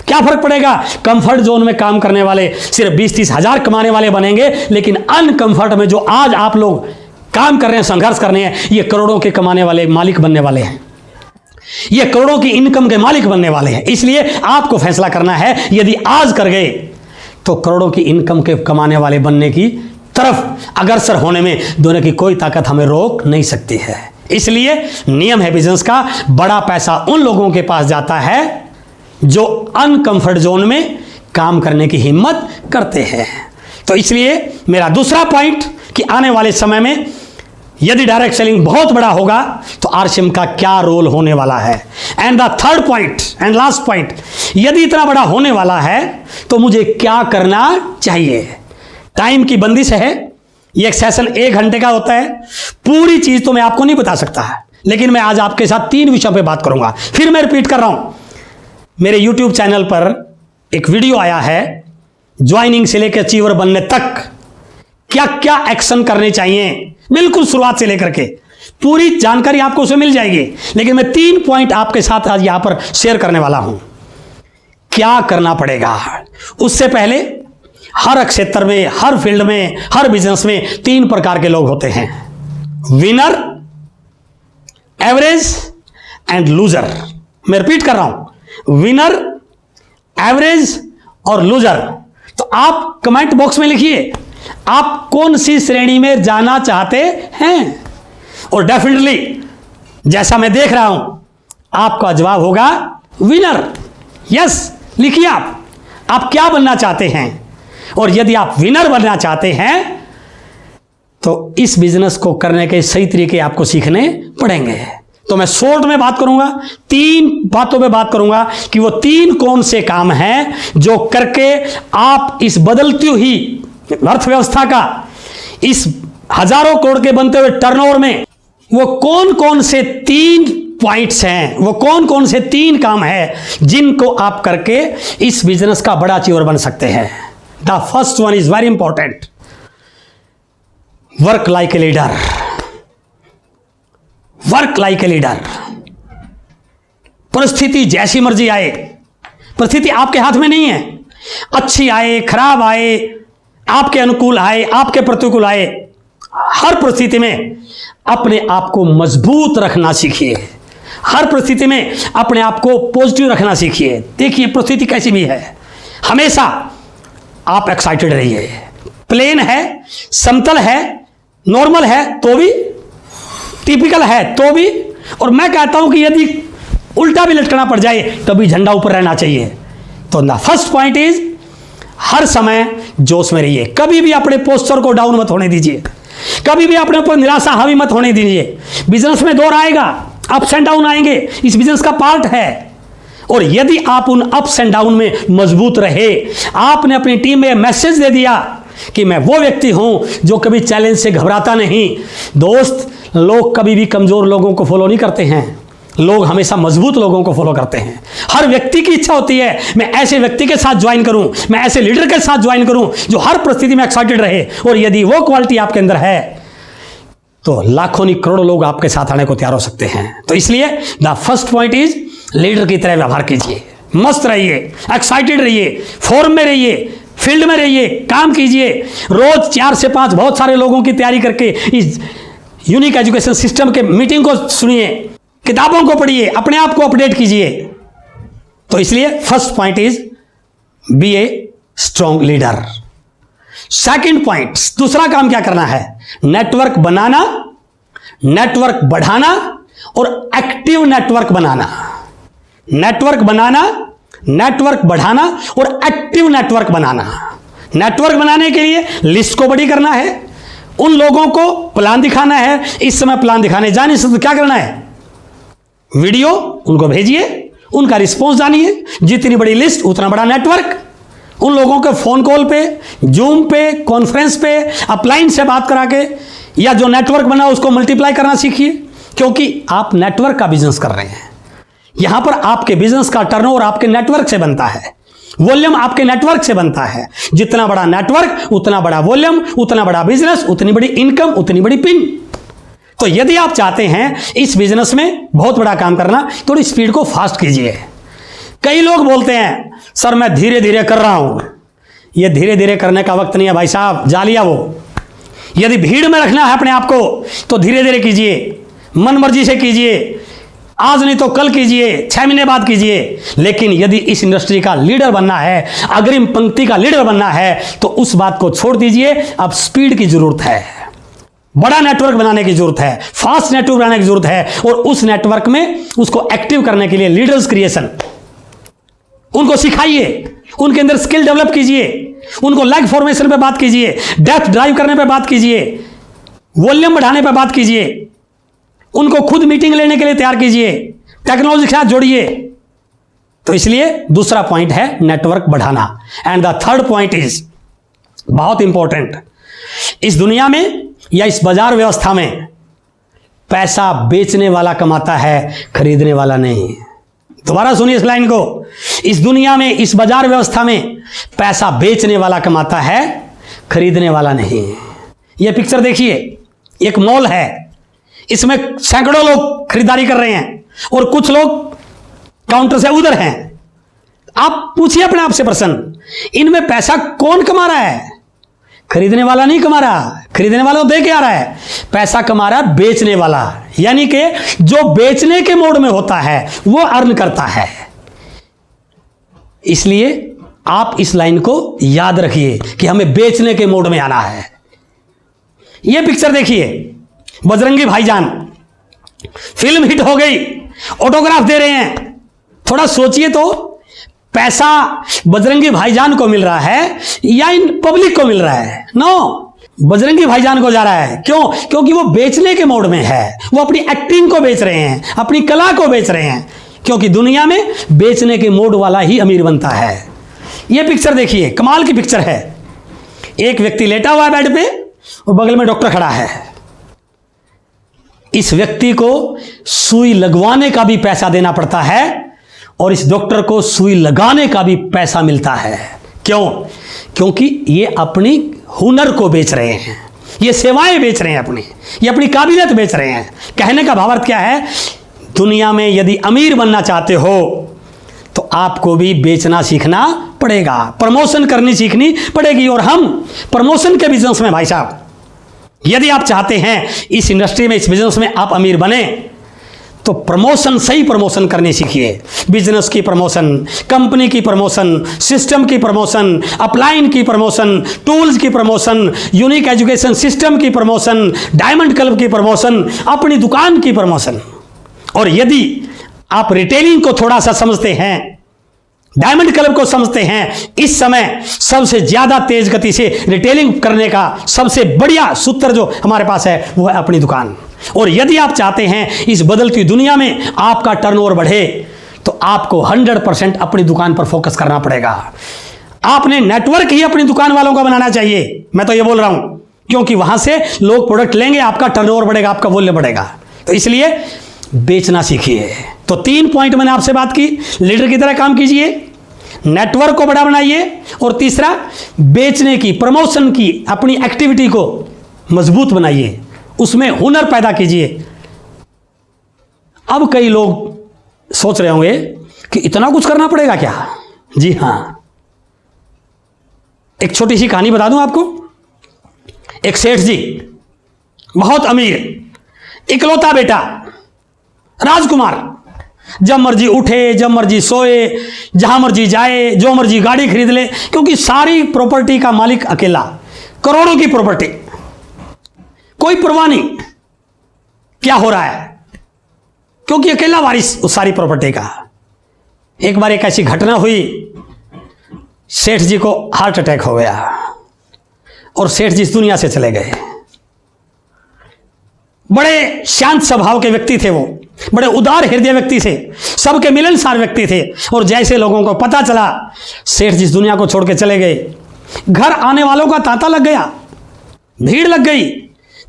क्या फर्क पड़ेगा? कंफर्ट जोन में काम करने वाले सिर्फ 20-30 हजार कमाने वाले बनेंगे, लेकिन अनकंफर्ट में जो आज आप लोग काम कर रहे हैं, संघर्ष कर रहे हैं, ये करोड़ों के कमाने वाले मालिक बनने वाले हैं। ये करोड़ों की इनकम के मालिक बनने वाले हैं। इसलिए आपको फैसला करना है, यदि आज कर गए तो करोड़ों की इनकम के कमाने वाले बनने की तरफ अग्रसर होने में दोनों की कोई ताकत हमें रोक नहीं सकती है। इसलिए नियम है बिजनेस का, बड़ा पैसा उन लोगों के पास जाता है जो अनकंफर्ट जोन में काम करने की हिम्मत करते हैं। तो इसलिए मेरा दूसरा पॉइंट कि आने वाले समय में यदि डायरेक्ट सेलिंग बहुत बड़ा होगा तो आरसीएम का क्या रोल होने वाला है। And the third point and last point, यदि इतना बड़ा होने वाला है तो मुझे क्या करना चाहिए। टाइम की बंदिश है, ये एक सेशन 1 घंटे का होता है। पूरी चीज तो मैं आपको नहीं बता सकता है, लेकिन मैं आज आपके साथ 3 विषयों पे बात करूंगा। फिर मैं रिपीट कर रहा हूं, मेरे YouTube चैनल पर एक वीडियो आया है, ज्वाइनिंग से लेकर अचीवर बनने तक क्या क्या एक्शन करने चाहिए, बिल्कुल शुरुआत से लेकर के पूरी जानकारी आपको उसमें मिल जाएगी। लेकिन मैं 3 पॉइंट आपके साथ आज यहां पर शेयर करने वाला हूं। क्या करना पड़ेगा? उससे पहले हर क्षेत्र में, हर फील्ड में, हर बिजनेस में 3 प्रकार के लोग होते हैं, विनर, एवरेज एंड लूजर। मैं रिपीट कर रहा हूं, विनर, एवरेज और लूजर। तो आप कमेंट बॉक्स में लिखिए आप कौन सी श्रेणी में जाना चाहते हैं, और डेफिनेटली जैसा मैं देख रहा हूं आपका जवाब होगा विनर। यस, लिखिए आप क्या बनना चाहते हैं। और यदि आप विनर बनना चाहते हैं तो इस बिजनेस को करने के सही तरीके आपको सीखने पड़ेंगे। तो मैं शॉर्ट में बात करूंगा, 3 बातों पे बात करूंगा कि वो 3 कौन से काम हैं जो करके आप इस बदलती हुई अर्थव्यवस्था का, इस हजारों करोड़ के बनते हुए टर्नओवर में वो कौन कौन से 3 पॉइंट्स हैं, वो कौन कौन से 3 काम हैं जिनको आप करके इस बिजनेस का बड़ा अचीवर बन सकते हैं। The first one is very important, work like a leader. Work like a leader. परिस्थिति जैसी मर्जी आए, परिस्थिति आपके हाथ में नहीं है, अच्छी आए, खराब आए, आपके अनुकूल आए, आपके प्रतिकूल आए, हर परिस्थिति में अपने आप को मजबूत रखना सीखिए। हर परिस्थिति में अपने आप को पॉजिटिव रखना सीखिए। देखिए परिस्थिति कैसी भी है, हमेशा आप एक्साइटेड रहिए। प्लेन है, समतल है, नॉर्मल है तो भी, टिपिकल है तो भी, और मैं कहता हूं कि यदि उल्टा भी लटकना पड़ जाए तभी झंडा ऊपर रहना चाहिए। तो द फर्स्ट पॉइंट इज हर समय जोश में रहिए। कभी भी अपने पोस्चर को डाउन मत होने दीजिए, कभी भी अपने ऊपर निराशा हावी मत होने दीजिए। बिजनेस में दौर आएगा, अप्स एंड डाउन आएंगे, इस बिजनेस का पार्ट है। और यदि आप उन अप्स एंड डाउन में मजबूत रहे, आपने अपनी टीम में मैसेज दे दिया कि मैं वो व्यक्ति हूं जो कभी चैलेंज से घबराता नहीं। दोस्त, लोग कभी भी कमजोर लोगों को फॉलो नहीं करते हैं, लोग हमेशा मजबूत लोगों को फॉलो करते हैं। हर व्यक्ति की इच्छा होती है मैं ऐसे व्यक्ति के साथ ज्वाइन करूं, मैं ऐसे लीडर के साथ ज्वाइन करूं जो हर परिस्थिति में एक्साइटेड रहे। और यदि वो क्वालिटी आपके अंदर है तो लाखों नहीं करोड़ों लोग आपके साथ आने को तैयार हो सकते हैं। तो इसलिए the first point is leader की तरह व्यवहार कीजिए, मस्त रहिए, एक्साइटेड रहिए, फॉर्म में रहिए, फील्ड में रहिए, काम कीजिए। रोज 4 से 5 बहुत सारे लोगों की तैयारी करके इस यूनिक एजुकेशन सिस्टम के मीटिंग को सुनिए, किताबों को पढ़िए, अपने आप को अपडेट कीजिए। तो इसलिए first point is be a strong leader. Second point, दूसरा काम क्या करना है? नेटवर्क बनाना, नेटवर्क बढ़ाना और एक्टिव नेटवर्क बनाना। नेटवर्क बनाना, नेटवर्क बढ़ाना और एक्टिव नेटवर्क बनाना। नेटवर्क बनाने के लिए लिस्ट को बड़ी करना है, उन लोगों को प्लान दिखाना है। इस समय प्लान दिखाने जाने से तो क्या करना है? वीडियो उनको भेजिए, उनका रिस्पॉन्स जानिए। जितनी बड़ी लिस्ट उतना बड़ा नेटवर्क। उन लोगों के फोन कॉल पे, जूम पे, कॉन्फ्रेंस पे, अपलाइन से बात करा के या जो नेटवर्क बना उसको मल्टीप्लाई करना सीखिए, क्योंकि आप नेटवर्क का बिजनेस कर रहे हैं। यहां पर आपके बिजनेस का टर्नओवर आपके नेटवर्क से बनता है, वॉल्यूम आपके नेटवर्क से बनता है। जितना बड़ा नेटवर्क उतना बड़ा वॉल्यूम, उतना बड़ा बिजनेस, उतनी बड़ी इनकम, उतनी बड़ी पिन। तो यदि आप चाहते हैं इस बिजनेस में बहुत बड़ा काम करना, थोड़ी स्पीड को फास्ट कीजिए। कई लोग बोलते हैं सर मैं धीरे धीरे कर रहा हूं। यह धीरे धीरे करने का वक्त नहीं है भाई साहब, जालिया वो। यदि भीड़ में रखना है अपने आप को तो धीरे धीरे कीजिए, मन मर्जी से कीजिए, आज नहीं तो कल कीजिए, 6 महीने बाद कीजिए। लेकिन यदि इस इंडस्ट्री का लीडर बनना है, अग्रिम पंक्ति का लीडर बनना है, तो उस बात को छोड़ दीजिए। अब स्पीड की जरूरत है, बड़ा नेटवर्क बनाने की जरूरत है, फास्ट नेटवर्क बनाने की जरूरत है। और उस नेटवर्क में उसको एक्टिव करने के लिए लीडर्स क्रिएशन, उनको सिखाइए, उनके अंदर स्किल डेवलप कीजिए, उनको लेग फॉर्मेशन पे बात कीजिए, डेप्थ ड्राइव करने पे बात कीजिए, वॉल्यूम बढ़ाने पे बात कीजिए, उनको खुद मीटिंग लेने के लिए तैयार कीजिए, टेक्नोलॉजी के साथ जोड़िए। तो इसलिए दूसरा पॉइंट है नेटवर्क बढ़ाना। And the third point is बहुत इंपॉर्टेंट। इस दुनिया में या इस बाजार व्यवस्था में पैसा बेचने वाला कमाता है, खरीदने वाला नहीं। दोबारा सुनिए इस लाइन को। इस दुनिया में, इस बाजार व्यवस्था में पैसा बेचने वाला कमाता है, खरीदने वाला नहीं। यह पिक्चर देखिए, एक मॉल है, इसमें सैकड़ों लोग खरीदारी कर रहे हैं और कुछ लोग काउंटर से उधर हैं। आप पूछिए अपने आप से प्रश्न, इनमें पैसा कौन कमा रहा है? खरीदने वाला नहीं कमा रहा, खरीदने वाला तो दे के आ रहा है। पैसा कमा रहा है बेचने वाला, यानी कि जो बेचने के मोड में होता है वो अर्न करता है। इसलिए आप इस लाइन को याद रखिए कि हमें बेचने के मोड में आना है। यह पिक्चर देखिए, बजरंगी भाईजान फिल्म हिट हो गई, ऑटोग्राफ दे रहे हैं। थोड़ा सोचिए तो, पैसा बजरंगी भाईजान को मिल रहा है या इन पब्लिक को मिल रहा है? नो, बजरंगी भाईजान को जा रहा है। क्यों? क्योंकि वो बेचने के मोड में है, वो अपनी एक्टिंग को बेच रहे हैं, अपनी कला को बेच रहे हैं। क्योंकि दुनिया में बेचने के मोड वाला ही अमीर बनता है। यह पिक्चर देखिए, कमाल की पिक्चर है। एक व्यक्ति लेटा हुआ है बेड पे और बगल में डॉक्टर खड़ा है। इस व्यक्ति को सुई लगवाने का भी पैसा देना पड़ता है और इस डॉक्टर को सुई लगाने का भी पैसा मिलता है। क्यों? क्योंकि ये अपनी हुनर को बेच रहे हैं, ये सेवाएं बेच रहे हैं, ये अपनी काबिलियत बेच रहे हैं। कहने का भावार्थ क्या है? दुनिया में यदि अमीर बनना चाहते हो तो आपको भी बेचना सीखना पड़ेगा, प्रमोशन करनी सीखनी पड़ेगी। और हम प्रमोशन के बिजनेस में भाई साहब, यदि आप चाहते हैं इस इंडस्ट्री में, इस बिजनेस में आप अमीर बने, तो प्रमोशन, सही प्रमोशन करनी सीखिए। बिजनेस की प्रमोशन, कंपनी की प्रमोशन, सिस्टम की प्रमोशन, अपलाइन की प्रमोशन, टूल्स की प्रमोशन, यूनिक एजुकेशन सिस्टम की प्रमोशन, डायमंड क्लब की प्रमोशन, अपनी दुकान की प्रमोशन। और यदि आप रिटेलिंग को थोड़ा सा समझते हैं, डायमंड क्लब को समझते हैं, इस समय सबसे ज्यादा तेज गति से रिटेलिंग करने का सबसे बढ़िया सूत्र जो हमारे पास है वो है अपनी दुकान। और यदि आप चाहते हैं इस बदलती दुनिया में आपका टर्नओवर बढ़े तो आपको 100% अपनी दुकान पर फोकस करना पड़ेगा। आपने नेटवर्क ही अपनी दुकान वालों का बनाना चाहिए, मैं तो ये बोल रहा हूं, क्योंकि वहां से लोग प्रोडक्ट लेंगे, आपका टर्नओवर बढ़ेगा, आपका मूल्य बढ़ेगा। तो इसलिए बेचना सीखिए। तो 3 पॉइंट मैंने आपसे बात की, लीडर की तरह काम कीजिए, नेटवर्क को बड़ा बनाइए, और तीसरा बेचने की, प्रमोशन की अपनी एक्टिविटी को मजबूत बनाइए, उसमें हुनर पैदा कीजिए। अब कई लोग सोच रहे होंगे कि इतना कुछ करना पड़ेगा क्या? जी हां, एक छोटी सी कहानी बता दूं आपको। एक सेठ जी, बहुत अमीर, इकलौता बेटा, राजकुमार, जब मर्जी उठे, जब मर्जी सोए, जहां मर्जी जाए, जो मर्जी गाड़ी खरीद ले, क्योंकि सारी प्रॉपर्टी का मालिक अकेला, करोड़ों की प्रॉपर्टी, कोई परवाह नहीं क्या हो रहा है, क्योंकि अकेला वारिस उस सारी प्रॉपर्टी का। एक बार एक ऐसी घटना हुई, सेठ जी को हार्ट अटैक हो गया और सेठ जी इस दुनिया से चले गए। बड़े शांत स्वभाव के व्यक्ति थे वो, बड़े उदार हृदय व्यक्ति थे, सबके मिलनसार व्यक्ति थे। और जैसे लोगों को पता चला सेठ जी इस दुनिया को छोड़ के चले गए, घर आने वालों का तांता लग गया, भीड़ लग गई,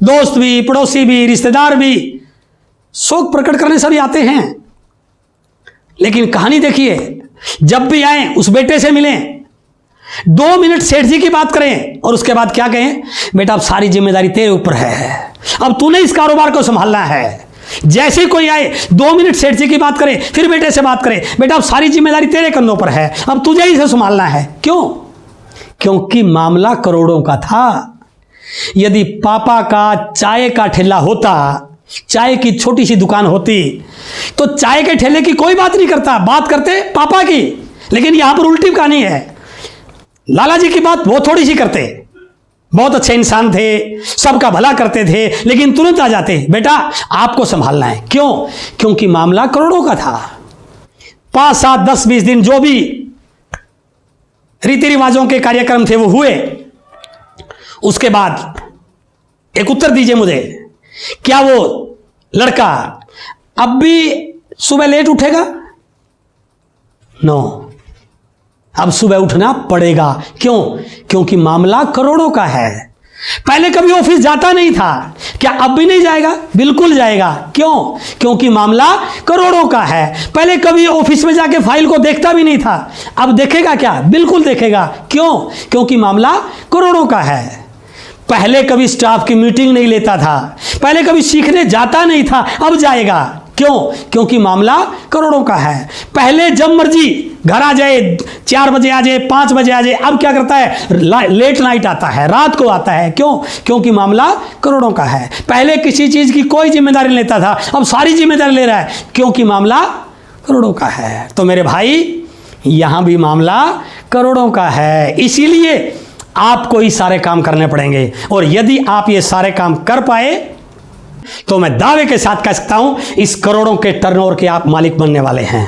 दोस्त भी, पड़ोसी भी, रिश्तेदार भी, शोक प्रकट करने सभी आते हैं। लेकिन कहानी देखिए, जब भी आए उस बेटे से मिलें, 2 मिनट सेठ जी की बात करें और उसके बाद क्या कहें, बेटा अब सारी जिम्मेदारी तेरे ऊपर है, अब तूने इस कारोबार को संभालना है। जैसे कोई आए 2 मिनट सेठ जी की बात करे, फिर बेटे से बात करे, बेटा अब सारी जिम्मेदारी तेरे कंधों पर है, अब तुझे ही इसे संभालना है। क्यों? क्योंकि मामला करोड़ों का था। यदि पापा का चाय का ठेला होता, चाय की छोटी सी दुकान होती, तो चाय के ठेले की कोई बात नहीं करता, बात करते पापा की। लेकिन यहां पर उल्टी कहानी है, लाला जी की बात वो थोड़ी सी करते, बहुत अच्छे इंसान थे, सबका भला करते थे, लेकिन तुरंत आ जाते, बेटा आपको संभालना है। क्यों? क्योंकि मामला करोड़ों का था। 5, 7, 10, 20 दिन जो भी रीति रिवाजों के कार्यक्रम थे वो हुए। उसके बाद एक उत्तर दीजिए मुझे, क्या वो लड़का अब भी सुबह लेट उठेगा? नो, अब सुबह उठना पड़ेगा। क्यों? क्योंकि मामला करोड़ों का है। पहले कभी ऑफिस जाता नहीं था, क्या अब भी नहीं जाएगा? बिल्कुल जाएगा। क्यों? क्योंकि मामला करोड़ों का है। पहले कभी ऑफिस में जाके फाइल को देखता भी नहीं था, अब देखेगा क्या? बिल्कुल देखेगा। क्यों? क्योंकि मामला करोड़ों का है। पहले कभी स्टाफ की मीटिंग नहीं लेता था, पहले कभी सीखने जाता नहीं था, अब जाएगा। क्यों? क्योंकि मामला करोड़ों का है। पहले जब मर्जी घर आ जाए, 4 बजे आ जाए, 5 बजे आ जाए, अब क्या करता है? लेट नाइट आता है, रात को आता है। क्यों? क्योंकि मामला करोड़ों का है। पहले किसी चीज की कोई जिम्मेदारी नहीं लेता था, अब सारी जिम्मेदारी ले रहा है, क्योंकि मामला करोड़ों का है। तो मेरे भाई, यहां भी मामला करोड़ों का है, इसीलिए आपको ही सारे काम करने पड़ेंगे। और यदि आप ये सारे काम कर पाए तो मैं दावे के साथ कह सकता हूं इस करोड़ों के टर्नओवर के आप मालिक बनने वाले हैं।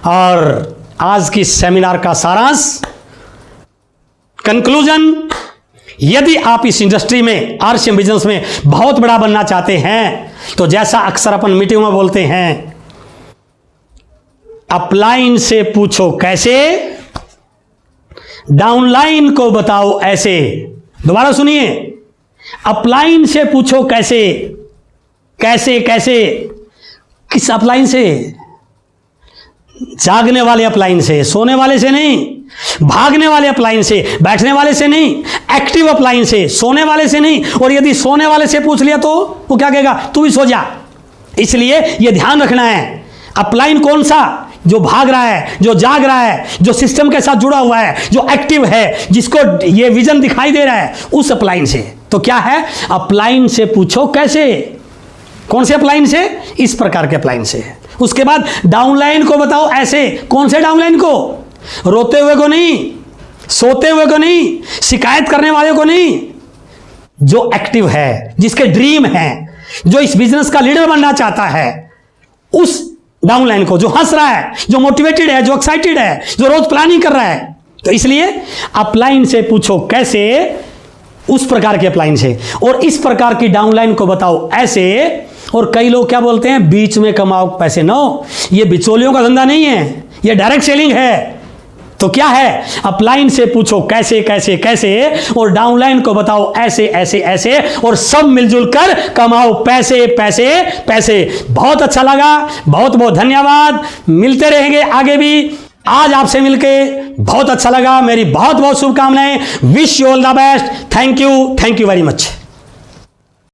और आज की सेमिनार का सारांश, कंक्लूजन, यदि आप इस इंडस्ट्री में, आरसीएम बिजनेस में बहुत बड़ा बनना चाहते हैं तो जैसा अक्सर अपन मीटिंग में बोलते हैं, अपलाइन से पूछो कैसे, डाउनलाइन को बताओ ऐसे। दोबारा सुनिए, अपलाइन से पूछो कैसे, कैसे कैसे, किस अपलाइन से? जागने वाले अपलाइन से, सोने वाले से नहीं, भागने वाले अपलाइन से, बैठने वाले से नहीं, एक्टिव अपलाइन से, सोने वाले से नहीं। और यदि सोने वाले से पूछ लिया तो वो क्या कहेगा? तू भी सो जा। इसलिए यह ध्यान रखना है, अपलाइन कौन सा? जो भाग रहा है, जो जाग रहा है, जो सिस्टम के साथ जुड़ा हुआ है, जो एक्टिव है, जिसको ये विजन दिखाई दे रहा है, उस अपलाइन से। तो क्या है? अपलाइन से पूछो कैसे। कौन से अपलाइन से? इस प्रकार के अपलाइन से। उसके बाद डाउनलाइन को बताओ ऐसे। कौन से डाउनलाइन को? रोते हुए को नहीं, सोते हुए को नहीं, शिकायत करने वाले को नहीं, जो एक्टिव है, जिसके ड्रीम है, जो इस बिजनेस का लीडर बनना चाहता है, उस डाउनलाइन को, जो हंस रहा है, जो मोटिवेटेड है, जो एक्साइटेड है, जो रोज प्लानिंग कर रहा है। तो इसलिए अपलाइन से पूछो कैसे, उस प्रकार के अपलाइन से। और इस प्रकार की डाउनलाइन को बताओ ऐसे और कई लोग क्या बोलते हैं, बीच में कमाओ पैसे। नो, ये बिचौलियों का धंधा नहीं है, ये डायरेक्ट सेलिंग है। तो क्या है, अपलाइन से पूछो कैसे कैसे कैसे, और डाउनलाइन को बताओ ऐसे ऐसे ऐसे, और सब मिलजुल कर कमाओ पैसे पैसे पैसे। बहुत अच्छा लगा, बहुत बहुत धन्यवाद। मिलते रहेंगे आगे भी। आज आपसे मिलके बहुत अच्छा लगा। मेरी बहुत बहुत शुभकामनाएं। Wish you all the best. Thank you very much.